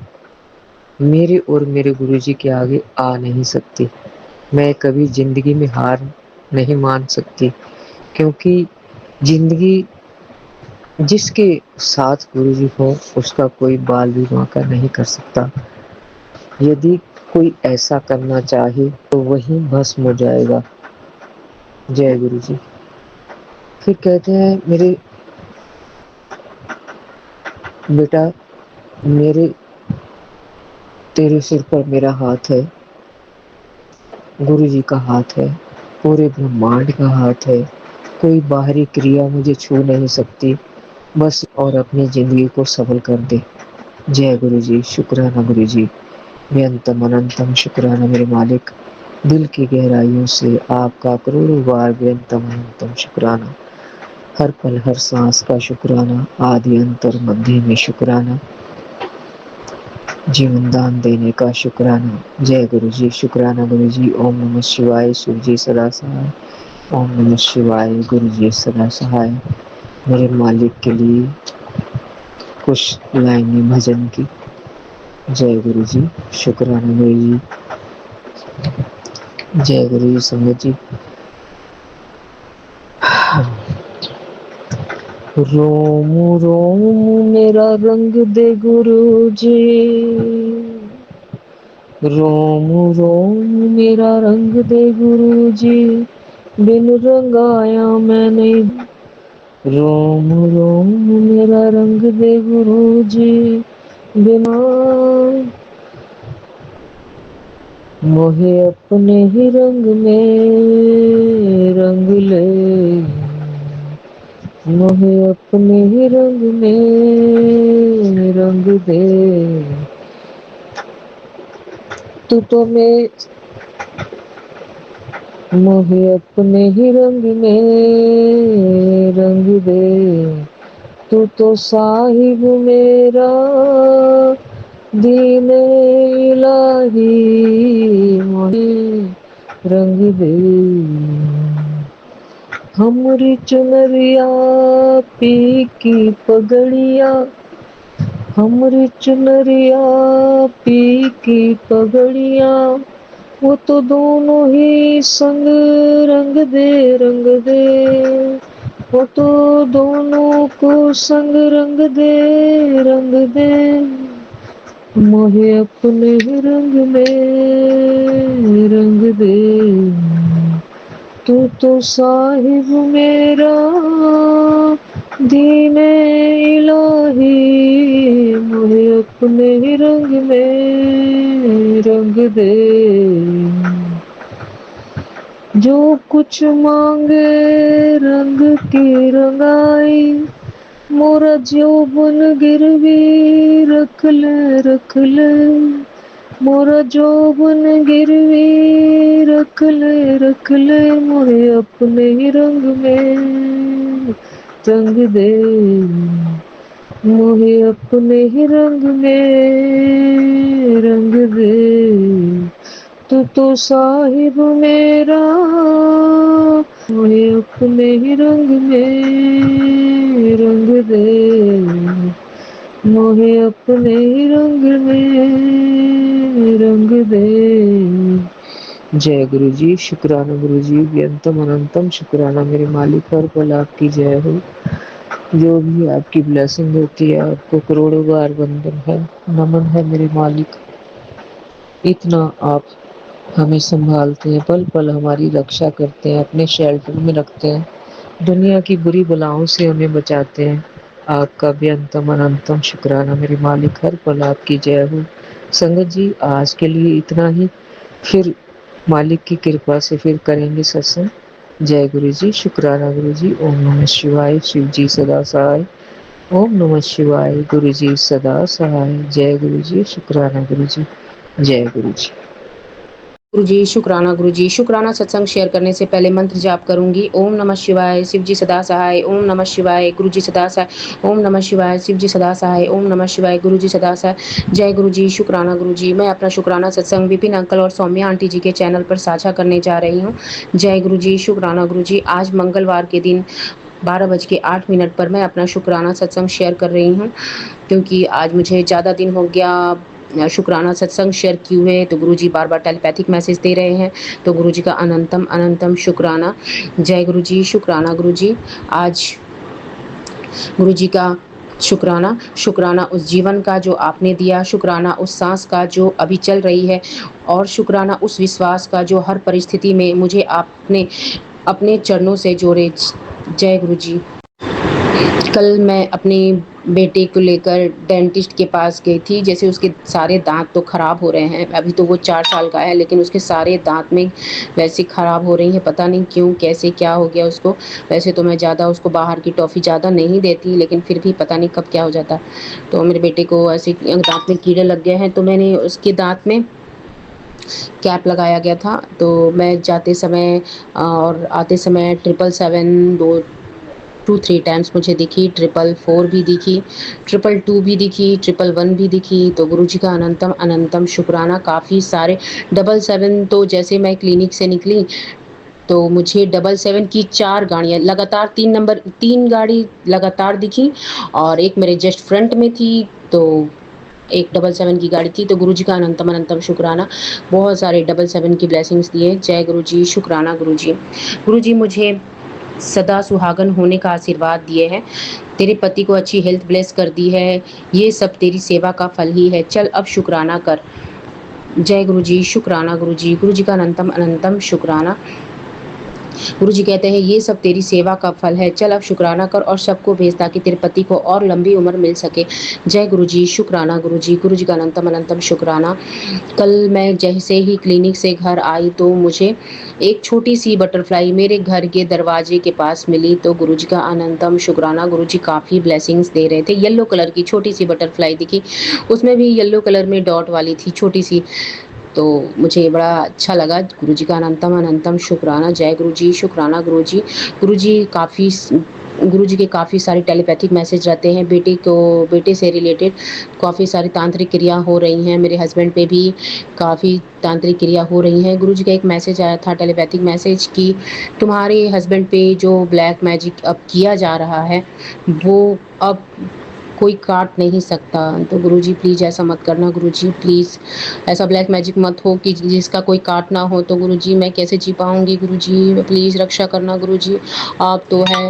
[SPEAKER 6] मेरे और मेरे गुरु जी के आगे आ नहीं सकती। मैं कभी जिंदगी में हार नहीं मान सकती, क्योंकि जिंदगी जिसके साथ गुरु जी हो उसका कोई बाल भी बांका नहीं कर सकता। यदि कोई ऐसा करना चाहे तो वही भस्म हो जाएगा। जय गुरु जी। फिर कहते हैं मेरे बेटा, मेरे तेरे सिर पर मेरा हाथ है, गुरु जी का हाथ है, पूरे ब्रह्मांड का हाथ है। कोई बाहरी क्रिया मुझे छू नहीं सकती, बस और अपनी जिंदगी को सफल कर दे। जय गुरु जी, शुक्राना गुरु जी। बेअंतम अनंतम शुक्राना मेरे मालिक। दिल की गहराइयों से आपका करोड़ों बार बेअंतम अनंतम शुक्राना। हर पल हर सांस का शुक्राना, आदि अंतर मध्य में शुक्राना, जीवन दान देने का शुक्राना। जय गुरु जी, शुक्राना गुरु जी। ओम नमः शिवाय, शिव जी सदा सहाय। ओम नमः शिवाय, गुरु जी सदा सहाय। मेरे मालिक के लिए कुछ लाइनें भजन की। जय गुरु जी, शुक्राना गुरु जी। जय गुरु जी संगत जी। रोम रोम मेरा रंग दे गुरु जी, रोम रोम मेरा रंग दे गुरु जी, बिन रंगाया मैं नहीं। रोम रोम मेरा रंग दे गुरु जी, बिना मोहे अपने ही रंग में रंग ले, मोहे अपने ही रंग में रंग दे। तू तो मैं मोहे अपने ही रंग में रंग दे, तू तो साहिब मेरा दीन इलाही, मोहे रंग दे। हमरी चुनरिया पी की पगड़िया, हमरी चुनरिया पी की पगड़िया, वो तो दोनों ही संग रंग दे रंग दे, वो तो दोनों को संग रंग दे रंग दे। मोहे अपने ही रंग में रंग दे, तू तो साहिब मेरा दीने इलाही, मोहे अपने ही रंग में रंग दे। जो कुछ मांगे रंग की रंगाई, मोरा जोबन गिरवी रख ले, मोरा जोबन गिरवी रख ले, मोरे अपने ही रंग में रंग दे, मोहे अपने ही रंग में रंग दे। तू तो साहिब मेरा, मोहे अपने ही रंग में रंग दे, मोहे अपने ही रंग में रंग दे। जय गुरु जी, शुक्राना गुरु जी, व्यंतम अनंतम शुक्राना मेरे मालिक, हर पल आपकी जय हो। जो भी आपकी ब्लेसिंग होती है आपको करोड़ों बार वंदन है, नमन है मेरे मालिक। इतना आप हमें संभालते हैं, पल पल हमारी रक्षा करते हैं, अपने शेल्टर में रखते हैं, दुनिया की बुरी बलाओं से हमें बचाते हैं। आपका बेअंतम अनंतम शुक्राना मेरे मालिक, हर पल आपकी जय हो। संगत जी, आज के लिए इतना ही, फिर मालिक की कृपा से फिर करेंगे सत्संग। जय गुरु जी, शुक्राना गुरु जी। ओम नमः शिवाय, शिव जी सदा सहाय। ओम नमः शिवाय, गुरु जी सदा सहाय। जय गुरु जी, शुक्राना गुरु जी। जय गुरु जी।
[SPEAKER 7] गुरु जी शुक्राना। सत्संग शेयर करने से पहले मंत्र जाप करूंगी। ओम नमः शिवाय, शिव जी सदा सहाय। ओम नमः शिवाय, गुरु जी सदा सहाय। ओम नमः शिवाय, शिव जी सदा सहाय। ओम नमः शिवाय, गुरु जी सदा सहाय। जय गुरु जी, शुक्राना गुरु जी। मैं अपना शुक्राना सत्संग विपिन अंकल और सौम्या आंटी जी के चैनल पर साझा करने जा रही हूँ। जय गुरु जी, शुक्राना गुरु जी। आज मंगलवार के दिन 12:08 पर मैं अपना शुक्राना सत्संग शेयर कर रही हूँ, क्योंकि आज मुझे ज़्यादा दिन हो गया शुक्राना सत्संग शेयर किए हुए, तो गुरुजी बार बार टेलीपैथिक मैसेज दे रहे हैं, तो गुरुजी का अनंतम अनंतम शुक्राना। जय गुरु जी, शुक्राना गुरु जी। आज गुरुजी का शुक्राना, शुक्राना उस जीवन का जो आपने दिया, शुक्राना उस सांस का जो अभी चल रही है, और शुक्राना उस विश्वास का जो हर परिस्थिति में मुझे आपने अपने चरणों से जोड़े। जय गुरु जी। कल मैं अपनी बेटे को लेकर डेंटिस्ट के पास गई थी। जैसे उसके सारे दांत तो ख़राब हो रहे हैं, अभी तो वो 4 साल का है, लेकिन उसके सारे दांत में वैसे ख़राब हो रही हैं, पता नहीं क्यों, कैसे क्या हो गया उसको। वैसे तो मैं ज़्यादा उसको बाहर की टॉफ़ी ज़्यादा नहीं देती, लेकिन फिर भी पता नहीं कब क्या हो जाता। तो मेरे बेटे को ऐसे दांत में कीड़े लग गए हैं, तो मैंने उसके दांत में कैप लगाया गया था। तो मैं जाते समय और आते समय 777 2-3 टाइम्स मुझे दिखी, 444 भी दिखी, 222 भी दिखी, 111 भी दिखी। तो गुरुजी का अनंतम अनंतम शुक्राना। काफ़ी सारे 77 तो जैसे मैं क्लिनिक से निकली तो मुझे 77 की 4 गाड़ियाँ लगातार 3 गाड़ी लगातार दिखी और एक मेरे जस्ट फ्रंट में थी, तो एक 77 की गाड़ी थी। तो गुरुजी का अनंतम अनंतम शुक्राना। बहुत सारे 77 की ब्लेसिंग्स दिए। जय गुरुजी, शुक्राना गुरुजी। गुरुजी मुझे सदा सुहागन होने का आशीर्वाद दिए हैं। तेरे पति को अच्छी हेल्थ ब्लेस कर दी है। ये सब तेरी सेवा का फल ही है। चल अब शुक्राना कर। जय गुरुजी, शुक्राना गुरुजी। गुरुजी का अनंतम अनंतम शुक्राना। गुरुजी कहते हैं ये सब तेरी सेवा का फल है, चल अब शुक्राना कर और सबको भेज ताकि तेरे पति को और लंबी उम्र मिल सके। जय गुरुजी, शुक्राना गुरुजी। गुरुजी का अनंतम अनंतम शुक्राना। कल मैं जैसे ही क्लिनिक से घर आई तो मुझे एक छोटी सी बटरफ्लाई मेरे घर के दरवाजे के पास मिली। तो गुरुजी का अनंतम शुक्राना। गुरुजी काफ़ी ब्लेसिंग्स दे रहे थे। येलो कलर की छोटी सी बटरफ्लाई दिखी, उसमें भी येलो कलर में डॉट वाली थी छोटी सी, तो मुझे बड़ा अच्छा लगा। गुरुजी का अनंतम अनंतम शुक्राना। जय गुरुजी, शुक्राना गुरुजी। गुरुजी के काफ़ी सारे टेलीपैथिक मैसेज रहते हैं। बेटे से रिलेटेड काफ़ी सारी तांत्रिक क्रिया हो रही हैं। मेरे हस्बैंड पे भी काफ़ी तांत्रिक क्रिया हो रही हैं। गुरुजी का एक मैसेज आया था टेलीपैथिक मैसेज कि तुम्हारे हस्बैंड पे जो ब्लैक मैजिक अब किया जा रहा है वो अब कोई काट नहीं सकता। तो गुरुजी प्लीज़ ऐसा मत करना। गुरुजी प्लीज़ ऐसा ब्लैक मैजिक मत हो कि जिसका कोई काट ना हो। तो गुरुजी मैं कैसे जी पाऊँगी। गुरुजी प्लीज़ रक्षा करना। गुरुजी आप तो है,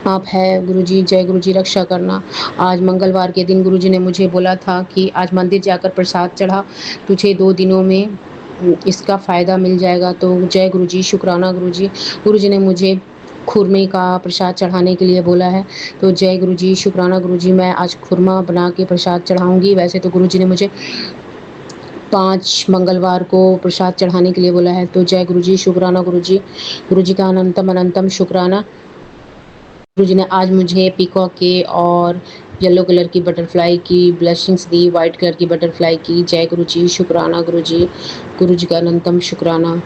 [SPEAKER 7] आप है गुरुजी। जय गुरुजी, रक्षा करना। आज मंगलवार के दिन गुरुजी ने मुझे बोला था कि आज मंदिर जाकर प्रसाद चढ़ा, तुझे 2 दिनों में इसका फ़ायदा मिल जाएगा। तो जय गुरुजी, शुक्राना गुरुजी। गुरुजी ने मुझे खुरमे का प्रसाद चढ़ाने के लिए बोला है। तो जय गुरुजी, शुक्राना गुरुजी। मैं आज खुरमा बना के प्रसाद चढ़ाऊँगी। वैसे तो गुरुजी ने मुझे 5 मंगलवार को प्रसाद चढ़ाने के लिए बोला है। तो जय गुरुजी, शुक्राना गुरुजी। गुरुजी का अनंतम अनंतम शुक्राना। गुरुजी ने आज मुझे पीकॉक के और येलो कलर की बटरफ्लाई की ब्लेसिंग्स दी, वाइट कलर की बटरफ्लाई की। जय गुरुजी, शुक्राना गुरुजी। गुरुजी का अनंतम शुक्राना।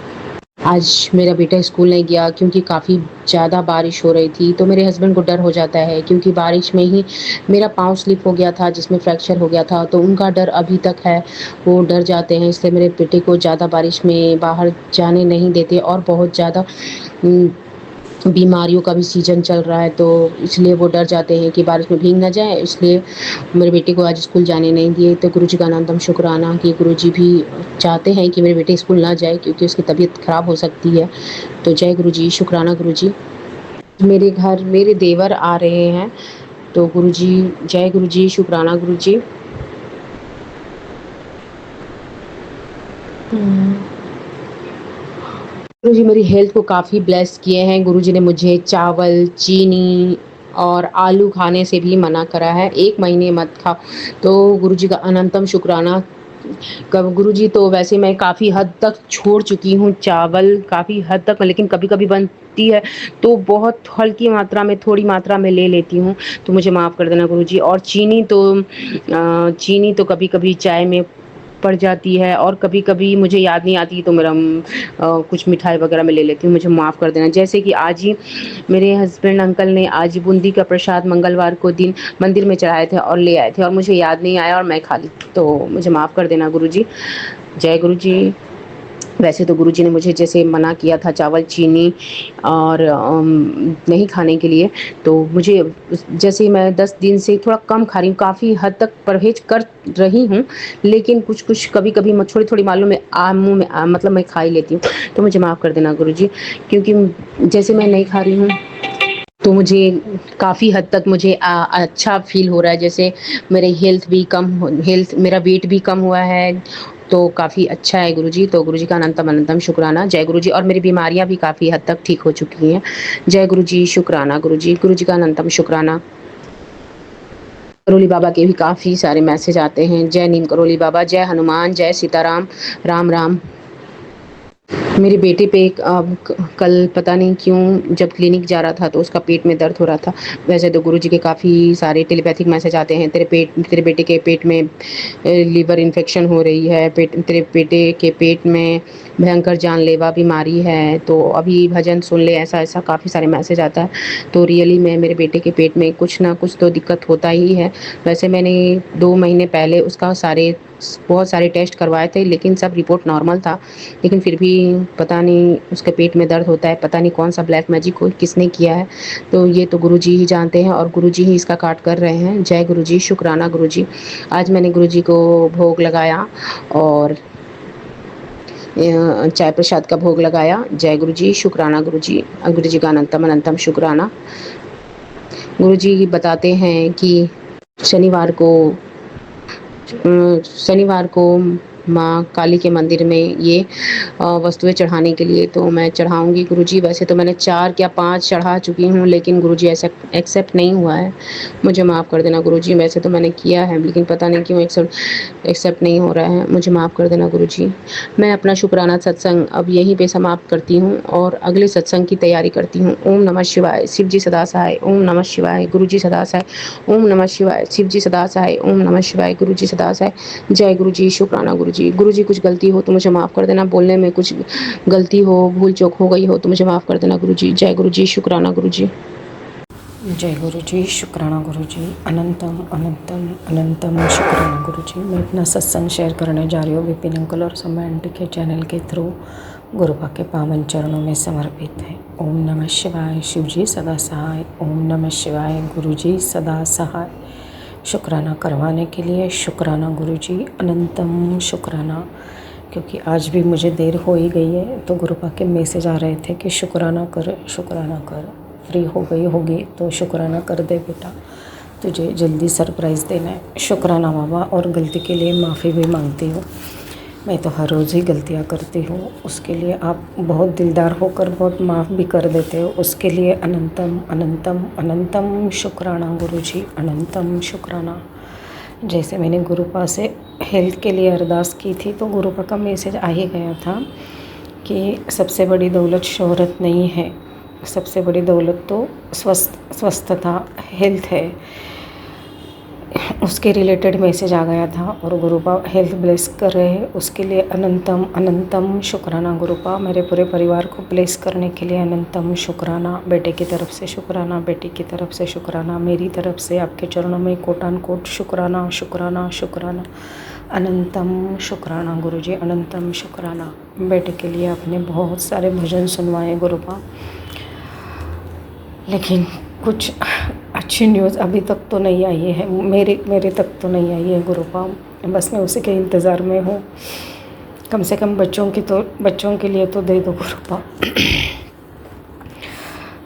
[SPEAKER 7] आज मेरा बेटा स्कूल नहीं गया क्योंकि काफ़ी ज़्यादा बारिश हो रही थी। तो मेरे हस्बैंड को डर हो जाता है क्योंकि बारिश में ही मेरा पाँव स्लिप हो गया था जिसमें फ्रैक्चर हो गया था, तो उनका डर अभी तक है, वो डर जाते हैं। इसलिए मेरे बेटे को ज़्यादा बारिश में बाहर जाने नहीं देते और बहुत ज़्यादा बीमारियों का भी सीज़न चल रहा है, तो इसलिए वो डर जाते हैं कि बारिश में भीग ना जाए, इसलिए मेरे बेटे को आज स्कूल जाने नहीं दिए। तो गुरुजी का अनंतम शुक्राना कि गुरुजी भी चाहते हैं कि मेरे बेटे स्कूल ना जाए क्योंकि उसकी तबीयत ख़राब हो सकती है। तो जय गुरुजी, शुक्राना गुरुजी। मेरे घर मेरे देवर आ रहे हैं। तो गुरुजी, जय गुरुजी, शुक्राना गुरुजी। गुरुजी मेरी हेल्थ को काफ़ी ब्लेस किए हैं। गुरुजी ने मुझे चावल, चीनी और आलू खाने से भी मना करा है, 1 महीने मत खाओ। तो गुरुजी का अनंतम शुक्राना। कब गुरुजी तो वैसे मैं काफ़ी हद तक छोड़ चुकी हूँ चावल, काफ़ी हद तक, लेकिन कभी-कभी बनती है तो बहुत हल्की मात्रा में, थोड़ी मात्रा में ले लेती हूँ, तो मुझे माफ़ कर देना गुरुजी। और चीनी तो कभी-कभी चाय में पड़ जाती है और कभी-कभी मुझे याद नहीं आती तो मेरा कुछ मिठाई वगैरह में ले लेती हूँ, मुझे माफ़ कर देना। जैसे कि आज ही मेरे हस्बैंड अंकल ने आज बूंदी का प्रसाद मंगलवार को दिन मंदिर में चढ़ाए थे और ले आए थे और मुझे याद नहीं आया और मैं खा ली, तो मुझे माफ़ कर देना गुरुजी। जय गुरुजी। वैसे तो गुरुजी ने मुझे जैसे मना किया था चावल, चीनी और नहीं खाने के लिए, तो मुझे जैसे मैं 10 दिन से थोड़ा कम खा रही हूँ, काफ़ी हद तक परहेज कर रही हूँ, लेकिन कुछ कभी-कभी मैं थोड़ी-थोड़ी मालूम है मुँह में मतलब मैं खा ही लेती हूँ, तो मुझे माफ़ कर देना गुरुजी। क्योंकि जैसे मैं नहीं खा रही हूँ तो मुझे काफ़ी हद तक मुझे अच्छा फ़ील हो रहा है, जैसे मेरी हेल्थ मेरा वेट भी कम हुआ है, तो काफ़ी अच्छा है गुरुजी। तो गुरुजी का अनंतम अनंतम शुक्राना। जय गुरुजी। और मेरी बीमारियां भी काफ़ी हद तक ठीक हो चुकी हैं। जय गुरुजी, शुक्राना गुरुजी। गुरुजी का अनंतम शुक्राना। करोली बाबा के भी काफ़ी सारे मैसेज आते हैं। जय नीम करोली बाबा, जय हनुमान, जय सीताराम, राम राम। मेरे बेटे पे कल पता नहीं क्यों जब क्लिनिक जा रहा था तो उसका पेट में दर्द हो रहा था। वैसे तो गुरुजी के काफ़ी सारे टेलीपैथिक मैसेज आते हैं, तेरे बेटे के पेट में लीवर इन्फेक्शन हो रही है, तेरे बेटे के पेट में भयंकर जानलेवा बीमारी है, तो अभी भजन सुन ले, ऐसा ऐसा काफ़ी सारे मैसेज आता है। तो रियली में मेरे बेटे के पेट में कुछ ना कुछ तो दिक्कत होता ही है। वैसे मैंने 2 महीने पहले उसका बहुत सारे टेस्ट करवाए थे, लेकिन सब रिपोर्ट नॉर्मल था। लेकिन फिर भी पता नहीं उसके पेट में दर्द होता है, पता नहीं कौन सा ब्लैक मैजिक किसने किया है। तो ये तो गुरुजी ही जानते हैं और गुरुजी ही इसका काट कर रहे हैं। जय गुरुजी, शुक्राना गुरुजी। आज मैंने गुरुजी को भोग लगाया और चाय प्रसाद का भोग लगाया। जय गुरुजी, शुक्राना गुरुजी। गुरुजी का अनंतम अनंतम शुक्राना। गुरुजी बताते हैं कि शनिवार को माँ काली के मंदिर में ये वस्तुएं चढ़ाने के लिए तो मैं चढ़ाऊंगी गुरुजी। वैसे तो मैंने 4 या 5 चढ़ा चुकी हूँ, लेकिन गुरुजी ऐसा एक्सेप्ट नहीं हुआ है। मुझे माफ़ कर देना गुरुजी। वैसे तो मैंने किया है, लेकिन पता नहीं क्यों एक्सेप्ट नहीं हो रहा है। मुझे माफ़ कर देना गुरुजी। मैं अपना शुक्राना सत्संग अब यहीं पे समाप्त करती हूँ और अगले सत्संग की तैयारी करती हूँ। ओम नमः शिवाय, शिव जी सदा सहाय। ओम नमः शिवाय, गुरुजी सदा सहाय। ओम नमः शिवाय, शिव जी सदा सहाय। ओम नमः शिवाय, गुरुजी सदा सहाय। जय गुरुजी, शुक्राना गुरुजी। गुरुजी कुछ गलती हो तो मुझे माफ़ कर देना, बोलने में कुछ गलती हो, भूल चूक हो गई हो तो मुझे माफ़ कर देना गुरुजी। जय गुरुजी, शुक्राना गुरुजी।
[SPEAKER 8] जय गुरुजी, शुक्राना गुरुजी। अनंतम अनंतम अनंतम शुक्राना गुरुजी। मैं अपना सत्संग शेयर करने जा रही हूँ विपिन अंकल और समय आंटी के चैनल के थ्रू। गुरुपा के पावन चरणों में समर्पित है। ओम नमः शिवाय, शिव जी सदा सहाय। ओम नमः शिवाय, गुरुजी सदा सहाय। शुक्राना करवाने के लिए शुक्राना गुरुजी, अनंतम शुक्राना। क्योंकि आज भी मुझे देर हो ही गई है, तो गुरुपा के मैसेज आ रहे थे कि शुक्राना कर, फ्री हो गई होगी तो शुक्राना कर दे बेटा, तुझे जल्दी सरप्राइज़ देना है। शुक्राना बाबा। और गलती के लिए माफ़ी भी मांगती हूँ, मैं तो हर रोज़ ही गलतियाँ करती हूँ। उसके लिए आप बहुत दिलदार होकर बहुत माफ़ भी कर देते हो, उसके लिए अनंतम अनंतम अनंतम शुक्राना गुरुजी, अनंतम शुक्राना। जैसे मैंने गुरुपा से हेल्थ के लिए अरदास की थी तो गुरुपा का मैसेज आ ही गया था कि सबसे बड़ी दौलत शोहरत नहीं है, सबसे बड़ी दौलत तो स्वस्थता हेल्थ है। उसके रिलेटेड मैसेज आ गया था और गुरुपा हेल्थ ब्लेस कर रहे हैं, उसके लिए अनंतम अनंतम शुक्राना गुरुपा। मेरे पूरे परिवार को ब्लेस करने के लिए अनंतम शुक्राना। बेटे की तरफ से शुक्राना, बेटी की तरफ से शुक्राना, मेरी तरफ से आपके चरणों में कोटान कोट शुक्राना शुक्राना शुक्राना। अनंतम शुक्राना गुरुजी, अनंतम शुक्राना। बेटे के लिए आपने बहुत सारे भजन सुनवाए गुरुपा, लेकिन कुछ अच्छी न्यूज़ अभी तक तो नहीं आई है, मेरे तक तो नहीं आई है गुरुपा। बस मैं उसी के इंतज़ार में हूँ। कम से कम बच्चों के लिए तो दे दो गुरुपा।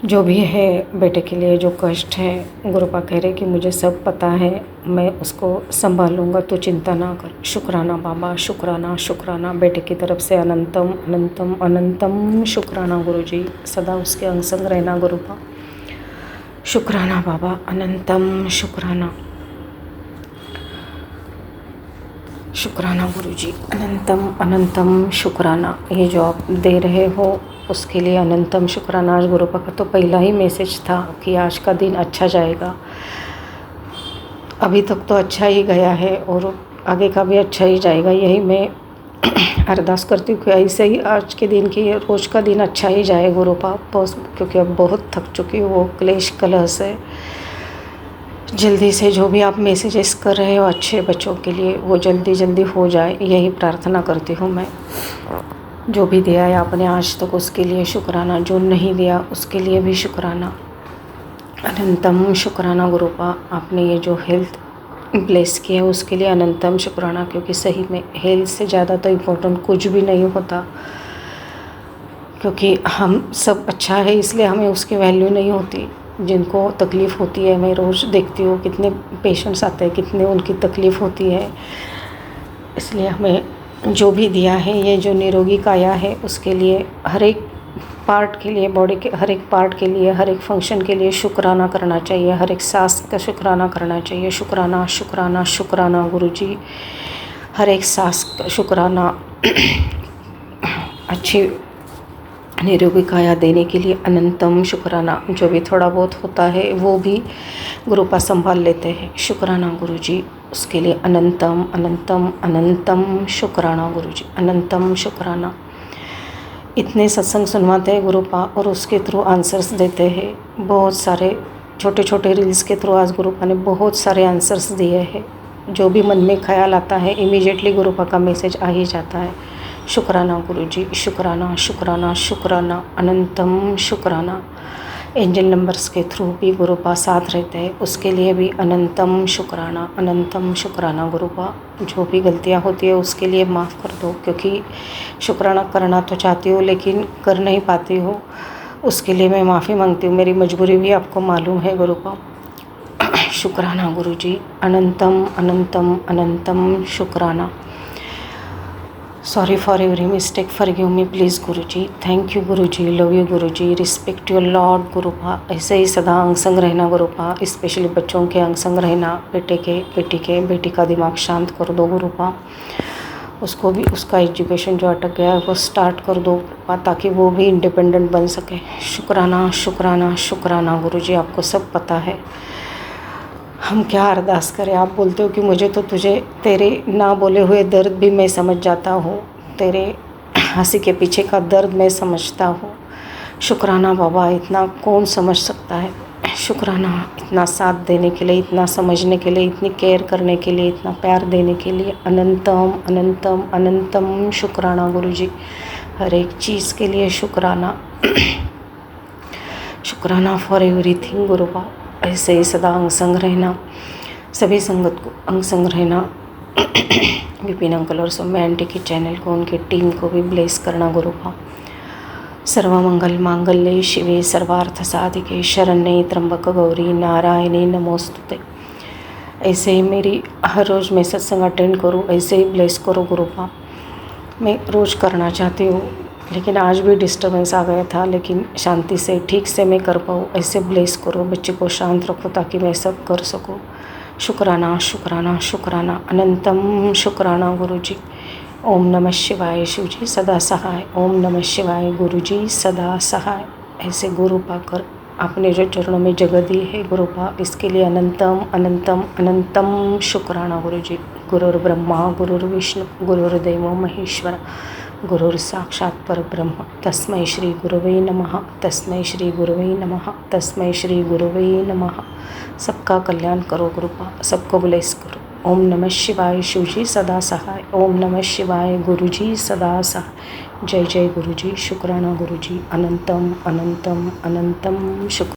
[SPEAKER 8] जो भी है बेटे के लिए जो कष्ट है, गुरुपा कह रहे कि मुझे सब पता है, मैं उसको संभालूंगा, तो चिंता ना कर। शुक्राना बाबा, शुक्राना शुक्राना। बेटे की तरफ से अनंतम अनंतम अनंतम शुक्राना गुरुजी, सदा उसके अंग संग रहना गुरुपा। शुक्राना बाबा, अनंतम शुक्राना। शुक्राना गुरुजी, अनंतम अनंतम शुक्राना। ये जो आप दे रहे हो उसके लिए अनंतम शुक्राना। आज गुरुपा का तो पहला ही मैसेज था कि आज का दिन अच्छा जाएगा। अभी तक तो अच्छा ही गया है और आगे का भी अच्छा ही जाएगा, यही मैं अरदास करती हूँ कि ऐसे ही आज के दिन की रोज़ का दिन अच्छा ही जाए गुरुपा। क्योंकि अब बहुत थक चुकी हूँ वो क्लेश कलह से। जल्दी से जो भी आप मैसेजेस कर रहे हो अच्छे बच्चों के लिए, वो जल्दी जल्दी हो जाए, यही प्रार्थना करती हूँ मैं। जो भी दिया है आपने आज तक उसके लिए शुक्राना, जो नहीं दिया उसके लिए भी शुक्राना। अनंतम शुक्राना गुरुपा। आपने ये जो हेल्थ ब्लेस किया है उसके लिए अनंतम शुक्राना, क्योंकि सही में हेल्थ से ज़्यादा तो इम्पोर्टेंट कुछ भी नहीं होता। क्योंकि हम सब अच्छा है इसलिए हमें उसकी वैल्यू नहीं होती। जिनको तकलीफ़ होती है, मैं रोज़ देखती हूँ कितने पेशेंट्स आते हैं, कितने उनकी तकलीफ़ होती है। इसलिए हमें जो भी दिया है, ये जो निरोगी काया है, उसके लिए हर एक पार्ट के लिए, बॉडी के हर एक पार्ट के लिए, हर एक फंक्शन के लिए शुक्राना करना चाहिए, हर एक सांस का शुक्राना करना चाहिए। शुक्राना शुक्राना शुक्राना गुरुजी, हर एक सांस का शुक्राना। अच्छी निरोगी काया देने के लिए अनंतम शुक्राना। जो भी थोड़ा बहुत होता है वो भी गुरुपा संभाल लेते हैं। शुक्राना गुरुजी, उसके लिए अनंतम अनंतम अनंतम शुक्राना गुरुजी, अनंतम शुक्राना। इतने सत्संग सुनवाते हैं गुरुपा और उसके थ्रू आंसर्स देते हैं। बहुत सारे छोटे छोटे रील्स के थ्रू आज गुरुपा ने बहुत सारे आंसर्स दिए हैं। जो भी मन में ख्याल आता है इमीडिएटली गुरुपा का मैसेज आ ही जाता है। शुक्राना गुरुजी, शुक्राना शुक्राना शुक्राना, अनंतम शुक्राना। एंजल नंबर्स के थ्रू भी गुरुपा साथ रहते हैं, उसके लिए भी अनंतम शुक्राना, अनंतम शुक्राना गुरुपा। जो भी गलतियां होती है उसके लिए माफ़ कर दो, क्योंकि शुक्राना करना तो चाहती हूँ लेकिन कर नहीं पाती हूँ, उसके लिए मैं माफ़ी मांगती हूँ। मेरी मजबूरी भी आपको मालूम है गुरुपा। शुक्राना गुरुजी, अनंतम अनंतम अनंतम शुक्राना। Sorry for every mistake, forgive me please Guruji. Thank you Guruji, love you Guruji, respect your lord गुरुपा। ऐसे ही सदा अंग संग रहना गुरुपा, स्पेशली बच्चों के अंग संग रहना। बेटी का दिमाग शांत कर दो गुरुपा, उसको भी उसका एजुकेशन जो अटक गया है वो स्टार्ट कर दो गुरुपा, ताकि वो भी इंडिपेंडेंट बन सके। शुक्राना शुक्राना शुक्राना गुरुजी, आपको सब पता है हम क्या अरदास करें। आप बोलते हो कि मुझे तो तेरे ना बोले हुए दर्द भी मैं समझ जाता हूँ, तेरे हंसी के पीछे का दर्द मैं समझता हूँ। शुक्राना बाबा, इतना कौन समझ सकता है। शुक्राना इतना साथ देने के लिए, इतना समझने के लिए, इतनी केयर करने के लिए, इतना प्यार देने के लिए। अनंतम अनंतम अनंतम शुक्राना गुरुजी, हर एक चीज़ के लिए शुक्राना। शुक्राना फॉर एवरीथिंग गुरुपा। ऐसे ही सदा अंग संग रहना, सभी संगत को अंग संग रहना। विपिन अंकल और सौम्य आंटी के चैनल को, उनकी टीम को भी ब्लेस करना गुरुपा। सर्वमंगल मांगल्ये शिवे सर्वार्थ साधिके शरण्ये त्र्यंबक गौरी नारायणी नमोस्तुते। ऐसे ही मेरी हर रोज़ मैं सत्संग अटेंड करूँ, ऐसे ही ब्लेस करो गुरुपा। मैं रोज़ करना चाहती हूँ लेकिन आज भी डिस्टर्बेंस आ गया था, लेकिन शांति से ठीक से मैं कर पाऊँ, ऐसे ब्लेस करो। बच्चे को शांत रखो ताकि मैं सब कर सकूँ। शुक्राना शुक्राना शुक्राना, अनंतम शुक्राना गुरुजी। ओम नमः शिवाय शिवजी सदा सहाय, ओम नमः शिवाय गुरुजी सदा सहाय। ऐसे गुरु पाकर आपने जो चरणों में जगह दी है गुरुपा, इसके लिए अनंतम अनंतम अनंतम शुक्राना गुरुजी। गुरुर्ब्रह्मा गुरुर्विष्णु गुरुर्देवो महेश्वर, गुरुर साक्षात परब्रह्म, तस्मै श्री गुरुवे नमः, तस्मै श्री गुरुवे नमः, तस्मै श्री गुरुवे नमः। सबका कल्याण करो गुरुपा, सबको ब्लेस करो। ओम नमः शिवाय शिवजी सदा सहाय, ओम नमः शिवाय गुरुजी सदा सहाय। जय जय गुरुजी, शुक्राना गुरुजी, अनंतम अनंतम अनंतम शुक्र।